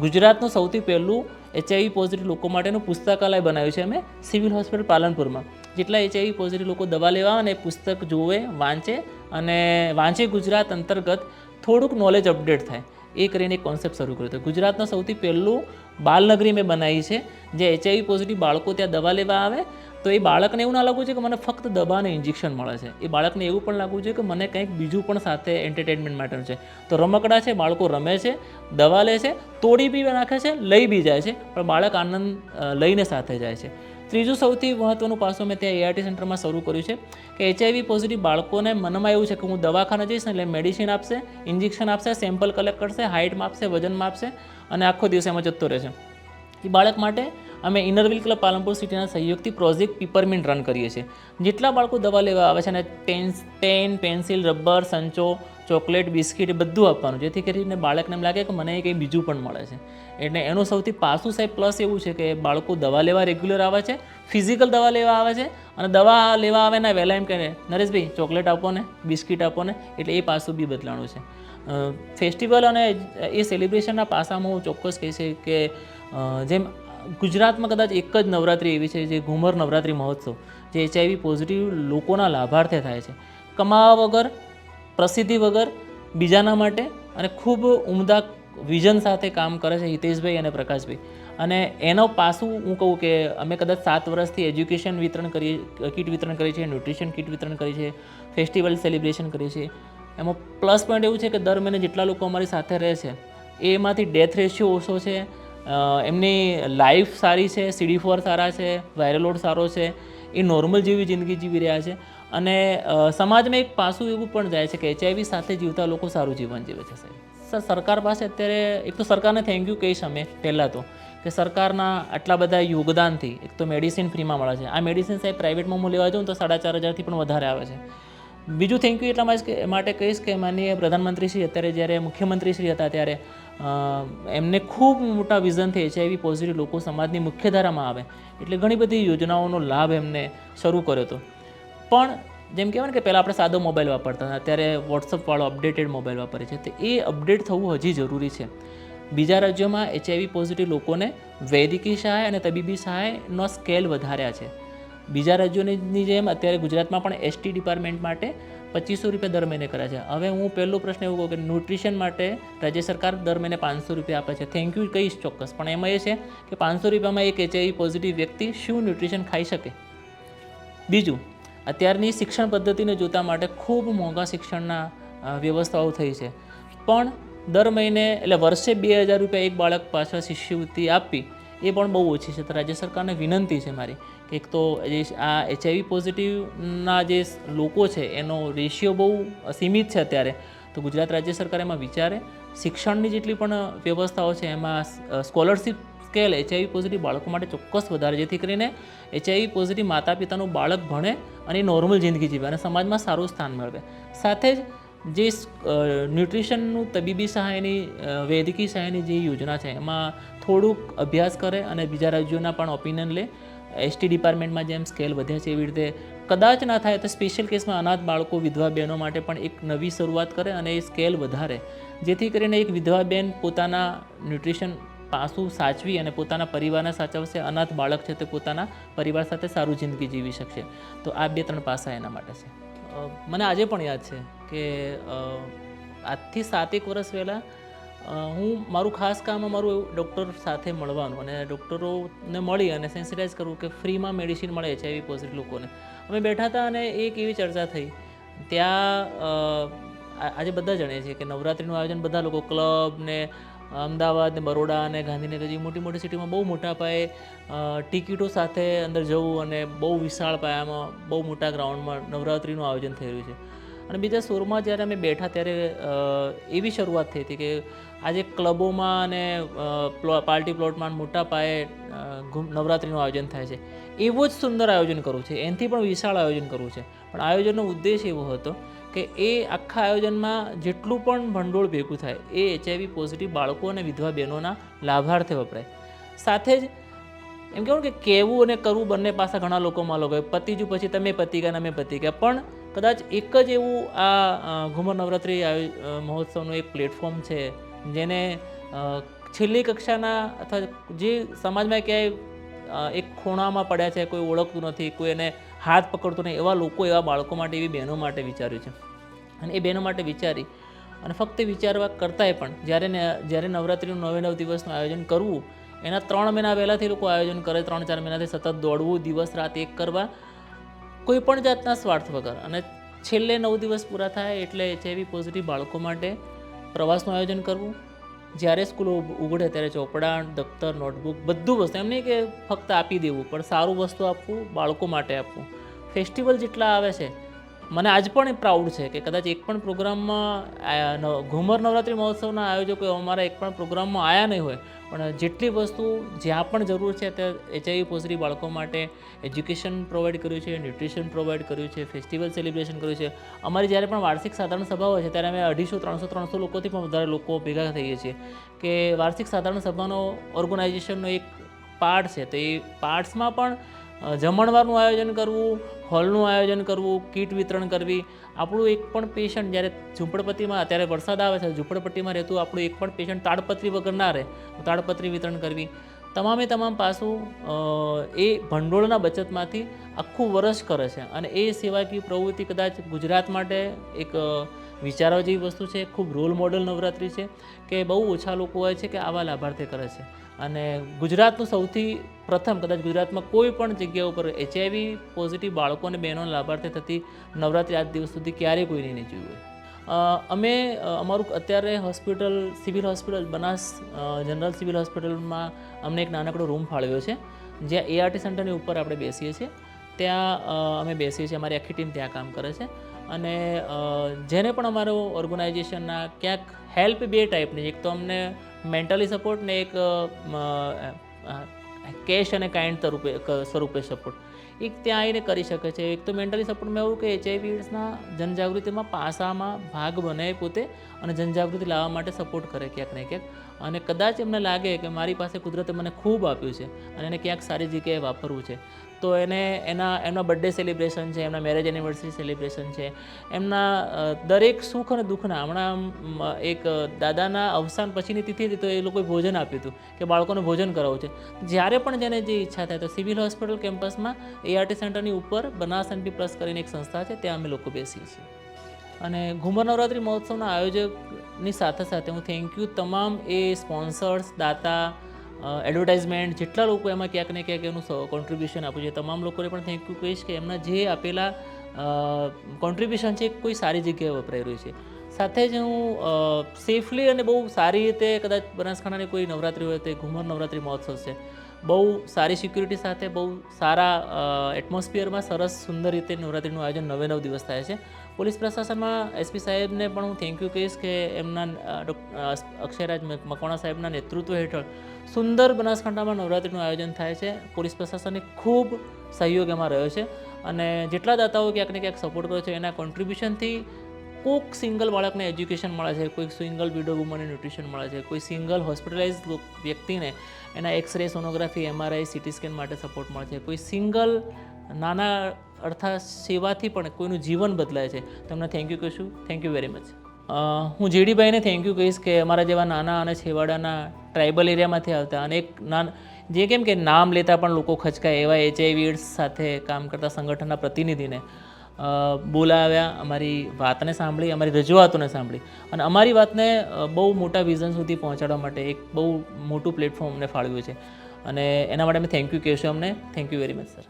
A: ગુજરાતનું સૌથી પહેલું HIV પોઝિટિવ લોકો માટેનું પુસ્તકાલય બનાવ્યું છે અમે સિવિલ હોસ્પિટલ પાલનપુરમાં. જેટલા HIV પોઝિટિવ લોકો દવા લેવા અને પુસ્તક જોવે, વાંચે ગુજરાત અંતર્ગત થોડુંક નોલેજ અપડેટ થાય એ કરીને એક કોન્સેપ્ટ શરૂ કર્યો હતો. ગુજરાતનું સૌથી પહેલું બાલનગરી મેં બનાવી છે, જે HIV પોઝિટિવ બાળકો ત્યાં દવા લેવા આવે તો એ બાળકને એવું ના લાગવું જોઈએ કે મને ફક્ત દવા અને ઇન્જેક્શન મળે છે. એ બાળકને એવું પણ લાગવું જોઈએ કે મને કંઈક બીજું પણ સાથે એન્ટરટેનમેન્ટ માટેનું છે. તો રમકડા છે, બાળકો રમે છે, દવા લે છે, તોડી બી નાખે છે, લઈ બી જાય છે, પણ બાળક આનંદ લઈને સાથે જાય છે. ત્રીજું સૌથી મહત્ત્વનું પાસું મેં ત્યાં ART સેન્ટરમાં શરૂ કર્યું છે કે HIV પોઝિટિવ બાળકોને મનમાં એવું છે કે હું દવાખાને જઈશ ને એટલે મેડિસિન આપશે, ઇન્જેક્શન આપશે, સેમ્પલ કલેક્ટ કરશે, હાઇટ માપશે, વજન માપશે અને આખો દિવસ એમાં જતો રહેશે. એ બાળક માટે અમે ઇનરવ્હીલ ક્લબ પાલનપુર સિટીના સહયોગથી પ્રોજેક્ટ પીપરમિન્ટ રન કરીએ છીએ. જેટલા બાળકો દવા લેવા આવે છે અને પેન, પેન્સિલ, રબર, સંચો, ચોકલેટ, બિસ્કિટ એ બધું આપવાનું, જેથી કરીને બાળકને એમ લાગે કે મને કંઈ બીજું પણ મળે છે. એટલે એનું સૌથી પાસું સાહેબ પ્લસ એવું છે કે બાળકો દવા લેવા રેગ્યુલર આવે છે, ફિઝિકલ દવા લેવા આવે છે અને દવા લેવા આવે ને વહેલા એમ કહે નરેશભાઈ ચોકલેટ આપો ને, બિસ્કિટ આપો ને. એટલે એ પાસું બી બદલાણું છે. ફેસ્ટિવલ અને એ સેલિબ્રેશનના પાસામાં હું ચોક્કસ કહીશ કે જેમ ગુજરાતમાં કદાચ એક જ નવરાત્રિ એવી છે જે ઘુમર નવરાત્રિ મહોત્સવ, જે HIV પોઝિટિવ લોકોના લાભાર્થે થાય છે, કમાવા વગર, પ્રસિદ્ધિ વગર, બીજાના માટે, અને ખૂબ ઉમદા વિઝન સાથે કામ કરે છે હિતેશભાઈ અને પ્રકાશભાઈ. અને એનો પાસું હું કહું કે અમે કદાચ 7 વર્ષથી એજ્યુકેશન વિતરણ કીટ વિતરણ કરીએ છીએ, ન્યુટ્રિશન કીટ વિતરણ કરીએ છીએ, ફેસ્ટિવલ સેલિબ્રેશન કરીએ છીએ. એમાં પ્લસ પોઈન્ટ એવું છે કે દર મહિને જેટલા લોકો અમારી સાથે રહે છે એમાંથી ડેથ રેશિયો ઓછો છે, એમની લાઈફ સારી છે, CD4 સારા છે, વાયરલ લોડ સારો છે, એ નોર્મલ જેવી જિંદગી જીવી રહ્યા છે. અને સમાજમાં એક પાસું એવું પણ જાય છે કે HIV સાથે જીવતા લોકો સારું જીવન જીવે છે. સર, સરકાર પાસે અત્યારે એક તો સરકારને થેન્ક યુ કહીશ અમે પહેલાં તો કે સરકારના આટલા બધા યોગદાનથી એક તો મેડિસિન ફ્રીમાં મળે છે. આ મેડિસિન સાહેબ પ્રાઇવેટમાં હું લેવા જાઉં તો 4,500થી પણ વધારે આવે છે. બીજું થેન્ક યુ એટલા માટે કહીશ કે માનનીય પ્રધાનમંત્રી શ્રી અત્યારે જ્યારે મુખ્યમંત્રી શ્રી હતા ત્યારે એમને ખૂબ મોટા વિઝનથી HIV પોઝિટિવ લોકો સમાજની મુખ્યધારામાં આવે એટલે ઘણી બધી યોજનાઓનો લાભ એમને શરૂ કર્યો હતો. પણ જેમ કહેવાય ને કે પહેલાં આપણે સાદો મોબાઈલ વાપરતા હતા, અત્યારે વોટ્સઅપવાળો અપડેટેડ મોબાઈલ વાપરે છે. તો એ અપડેટ થવું હજી જરૂરી છે. બીજા રાજ્યોમાં HIV પોઝિટિવ લોકોને વૈદ્યકીય સહાય અને તબીબી સહાયનો સ્કેલ વધાર્યા છે. બીજા રાજ્યોની જેમ અત્યારે ગુજરાતમાં પણ ST ડિપાર્ટમેન્ટ માટે 2500 રૂપિયા દર મહિને કર્યા છે. હવે હું પહેલો પ્રશ્ન એવું કહું કે ન્યુટ્રિશન માટે રાજ્ય સરકાર દર મહિને 500 રૂપિયા આપે છે. થેન્ક યુ કહીશ ચોક્કસ, પણ એમાં એ છે કે 500 રૂપિયામાં એક HIV પોઝિટિવ વ્યક્તિ શું ન્યુટ્રિશન ખાઈ શકે. બીજું, અત્યારની શિક્ષણ પદ્ધતિને જોતા માટે ખૂબ મોંઘા શિક્ષણના વ્યવસ્થાઓ થઈ છે, પણ દર મહિને એટલે વર્ષે 2,000 રૂપિયા એક બાળક પાછળ શિષ્યવૃત્તિ આપવી એ પણ બહુ ઓછી છે. તો રાજ્ય સરકારને વિનંતી છે મારી કે એક તો આ HIV પોઝિટિવના જે લોકો છે એનો રેશિયો બહુ સીમિત છે અત્યારે, તો ગુજરાત રાજ્ય સરકાર એમાં વિચારે. શિક્ષણની જેટલી પણ વ્યવસ્થાઓ છે એમાં સ્કોલરશિપ સ્કેલ HIV પોઝિટિવ બાળકો માટે ચોક્કસ વધારે, જેથી કરીને HIV પોઝિટિવ માતા પિતાનું બાળક ભણે અને નોર્મલ જિંદગી જીવે અને સમાજમાં સારું સ્થાન મેળવે. સાથે જ જે ન્યુટ્રિશનનું તબીબી સહાયની વૈદ્યકીય સહાયની જે યોજના છે એમાં થોડુંક અભ્યાસ કરે અને બીજા રાજ્યોના પણ ઓપિનિયન લે એસટી ડિપાર્ટમેન્ટમાં જેમ સ્કેલ વધ્યા છે એવી રીતે કદાચ ના થાય તો સ્પેશિયલ કેસમાં અનાથ બાળકો વિધવા બહેનો માટે પણ એક નવી શરૂઆત કરે અને એ સ્કેલ વધારે, જેથી કરીને એક વિધવા બેન પોતાના ન્યુટ્રિશન પાસું સાચવી અને પોતાના પરિવારને સાચવશે, અનાથ બાળક છે તે પોતાના પરિવાર સાથે સારું જિંદગી જીવી શકશે. તો આ 2-3 પાસા એના માટે છે. મને આજે પણ યાદ છે કે આજથી 7-1 વર્ષ પહેલાં હું મારું ખાસ કામ મારું એવું ડૉક્ટર સાથે મળવાનું અને ડૉક્ટરોને મળી અને સેન્સિટાઇઝ કરવું કે ફ્રીમાં મેડિસિન મળે HIV પોઝિટિવ લોકોને. અમે બેઠા હતા અને એક એવી ચર્ચા થઈ ત્યાં, આજે બધા જાણીએ છીએ કે નવરાત્રિનું આયોજન બધા લોકો ક્લબ ને અમદાવાદ ને બરોડા અને ગાંધીનગર જેવી મોટી મોટી સિટીમાં બહુ મોટા પાયે ટિકિટો સાથે અંદર જવું અને બહુ વિશાળ પાયામાં બહુ મોટા ગ્રાઉન્ડમાં નવરાત્રિનું આયોજન થઈ રહ્યું છે. અને બીજા શોરમાં જ્યારે અમે બેઠા ત્યારે એવી શરૂઆત થઈ હતી કે આજે ક્લબોમાં અને પાર્ટી પ્લોટમાં મોટા પાયે નવરાત્રિનું આયોજન થાય છે. એવું જ સુંદર આયોજન કરવું છે, એનાથી પણ વિશાળ આયોજન કરવું છે. પણ આયોજનનો ઉદ્દેશ એવો હતો કે એ આખા આયોજનમાં જેટલું પણ ભંડોળ ભેગું થાય એ HIV પોઝિટિવ બાળકો અને વિધવા બહેનોના લાભાર્થે વપરાય. સાથે જ એમ કહેવું કે કહેવું અને કરવું બંને પાસા ઘણા લોકોમાં લોકો પતી પછી તમે પતી ગયા અમે પતી ગયા, પણ કદાચ એક જ એવું આ ઘુમર નવરાત્રિ મહોત્સવનું એક પ્લેટફોર્મ છે જેને છેલ્લી કક્ષાના અથવા જે સમાજમાં ક્યાંય એક ખૂણામાં પડ્યા છે, કોઈ ઓળખતું નથી, કોઈ એને હાથ પકડતું નહીં, એવા લોકો, એવા બાળકો માટે, એવી બહેનો માટે વિચાર્યું છે. અને એ બહેનો માટે વિચારી અને ફક્ત વિચારવા કરતાંય પણ જ્યારે નવરાત્રિનું 9 દિવસનું આયોજન કરવું, એના 3 મહિના પહેલાંથી લોકો આયોજન કરે, 3-4 મહિનાથી સતત દોડવું, દિવસ રાત એક કરવા, કોઈ પણ જાતના સ્વાર્થ વગર. અને છેલ્લે 9 દિવસ પૂરા થાય એટલે HIV પોઝિટિવ બાળકો માટે પ્રવાસનું આયોજન કરવું. જ્યારે સ્કૂલો ઉઘડે ત્યારે ચોપડા, દફતર, નોટબુક બધું વસ્તુ, એમ નહીં કે ફક્ત આપી દેવું, પણ સારું વસ્તુ આપવું, બાળકો માટે આપવું. ફેસ્ટિવલ જેટલા આવે છે, મને આજ પણ પ્રાઉડ છે કે કદાચ એક પણ પ્રોગ્રામમાં ઘુમર નવરાત્રિ મહોત્સવના આયોજકો અમારા એક પણ પ્રોગ્રામમાં આવ્યા નહીં હોય, પણ જેટલી વસ્તુ જ્યાં પણ જરૂર છે ત્યાં HIV પોઝિટિવ બાળકો માટે એજ્યુકેશન પ્રોવાઈડ કર્યું છે, ન્યુટ્રિશન પ્રોવાઈડ કર્યું છે, ફેસ્ટિવલ સેલિબ્રેશન કર્યું છે. અમારી જ્યારે પણ વાર્ષિક સાધારણ સભા હોય છે ત્યારે અમે 250, 300 લોકોથી પણ વધારે લોકો ભેગા થઈએ છીએ કે વાર્ષિક સાધારણ સભાનો ઓર્ગેનાઇઝેશનનો એક પાર્ટ છે. તો એ પાર્ટ્સમાં પણ જમણવારનું આયોજન કરવું, હોલનું આયોજન કરવું, કીટ વિતરણ કરવી. આપણું એક પણ પેશન્ટ જ્યારે ઝૂંપડપટ્ટીમાં, અત્યારે વરસાદ આવે છે, ઝૂંપડપટ્ટીમાં રહેતું આપણું એક પણ પેશન્ટ તાડપત્રી વગર ના રહે, તાડપત્રી વિતરણ કરવી. તમામ પાસું એ ભંડોળના બચતમાંથી આખું વર્ષ કરે છે. અને એ સેવાકીય પ્રવૃત્તિ કદાચ ગુજરાત માટે એક વિચારવા જેવી વસ્તુ છે. ખૂબ રોલ મોડલ નવરાત્રિ છે કે બહુ ઓછા લોકો હોય છે કે આવા લાભાર્થે કરે છે. અને ગુજરાતનું સૌથી પ્રથમ, કદાચ ગુજરાતમાં કોઈ પણ જગ્યા ઉપર HIV પોઝિટિવ બાળકો અને બહેનોને લાભાર્થે થતી નવરાત્રિ આજ દિવસ સુધી ક્યારેય કોઈને નહીં જોયું હોય. અમે અમારું અત્યારે hospital, civil hospital, Banas general civil હોસ્પિટલમાં અમને એક નાનકડો રૂમ ફાળવ્યો છે જ્યાં ART સેન્ટરની ઉપર આપણે બેસીએ છીએ. ત્યાં અમે બેસીએ છીએ, અમારી આખી ટીમ ત્યાં કામ કરે છે. અને જેને પણ અમારો ઓર્ગેનાઇઝેશનના ક્યાંક હેલ્પ 2 ટાઈપની, એક તો અમને મેન્ટલી સપોર્ટ ને એક કેશ અને કાઇન્ડ સ્વરૂપે સપોર્ટ એક ત્યાં આવીને કરી શકે છે. એક તો મેન્ટલી સપોર્ટમાં એવું કે HIV એડ્સના જનજાગૃતિમાં પાસામાં ભાગ બને પોતે અને જનજાગૃતિ લાવવા માટે સપોર્ટ કરે ક્યાંક ને ક્યાંક. અને કદાચ એમને લાગે કે મારી પાસે કુદરતે મને ખૂબ આપ્યું છે અને એને ક્યાંક સારી જગ્યાએ વાપરવું છે, તો એમના બર્થડે સેલિબ્રેશન છે, એમના મેરેજ એનિવર્સરી સેલિબ્રેશન છે, એમના દરેક સુખ અને દુઃખના, હમણાં એક દાદાના અવસાન પછીની તિથિ હતી તો એ લોકોએ ભોજન આપ્યું હતું કે બાળકોને ભોજન કરાવવું છે. જ્યારે પણ જેને જે ઈચ્છા થાય તો સિવિલ હોસ્પિટલ કેમ્પસમાં ART સેન્ટરની ઉપર બનાસ NP પ્લસ કરીને એક સંસ્થા છે, ત્યાં અમે લોકો બેસીએ છીએ. અને ઘુમર નવરાત્રિ મહોત્સવના આયોજકની સાથે સાથે હું થેન્ક યુ તમામ એ સ્પોન્સર્સ, દાતા, એડવર્ટાઇઝમેન્ટ, જેટલા લોકો એમાં ક્યાંક ને ક્યાંક એનું કોન્ટ્રીબ્યુશન આપ્યું છે, તમામ લોકોને પણ થેન્ક યુ કહીશ કે એમના જે આપેલા કોન્ટ્રીબ્યુશન છે કોઈ સારી જગ્યાએ વપરાઈ રહ્યું છે. સાથે જ હું સેફલી અને બહુ સારી રીતે, કદાચ બનાસકાંઠાની કોઈ નવરાત્રિ હોય તો ઘુમર નવરાત્રિ મહોત્સવ છે, બહુ સારી સિક્યુરિટી સાથે, બહુ સારા એટમોસ્ફિયરમાં સરસ સુંદર રીતે નવરાત્રિનું આયોજન 9 દિવસ થાય છે. પોલીસ પ્રશાસનમાં SP સાહેબને પણ હું થેન્ક યુ કહીશ કે એમના અક્ષયરાજ મકવાણા સાહેબના નેતૃત્વ હેઠળ સુંદર બનાસકાંઠામાં નવરાત્રિનું આયોજન થાય છે. પોલીસ પ્રશાસનને ખૂબ સહયોગ એમાં રહ્યો છે અને જેટલા દાતાઓ ક્યાંક ને ક્યાંક સપોર્ટ કર્યો છે એના કોન્ટ્રીબ્યુશનથી કોઈક સિંગલ બાળકને એજ્યુકેશન મળે છે, કોઈ સિંગલ વિડો વુમનને ન્યુટ્રિશન મળે છે, કોઈ સિંગલ હોસ્પિટલાઇઝ વ્યક્તિને એના x ray, sonography, MRI, CT scan માટે સપોર્ટ મળે છે, કોઈ સિંગલ નાના અર્થાત સેવાથી પણ કોઈનું જીવન બદલાય છે, તો એમને થેન્ક યુ કહીશું. Thank you very much. હું જેડીભાઈને થેન્ક યુ કહીશ કે અમારા જેવા નાના અને છેવાડાના ટ્રાઇબલ એરિયામાંથી આવતા અને એક જે કેમ કે નામ લેતા પણ લોકો ખચકાય એવા HIV એડ્સ સાથે કામ કરતા સંગઠનના પ્રતિનિધિને બોલાવ્યા, અમારી વાતને સાંભળી, અમારી રજૂઆતોને સાંભળી અને અમારી વાતને બહુ મોટા વિઝન સુધી પહોંચાડવા માટે એક બહુ મોટું પ્લેટફોર્મ અમને ફાળવ્યું છે અને એના માટે અમે થેન્ક યુ કહીશું અમને. Thank you very much sir.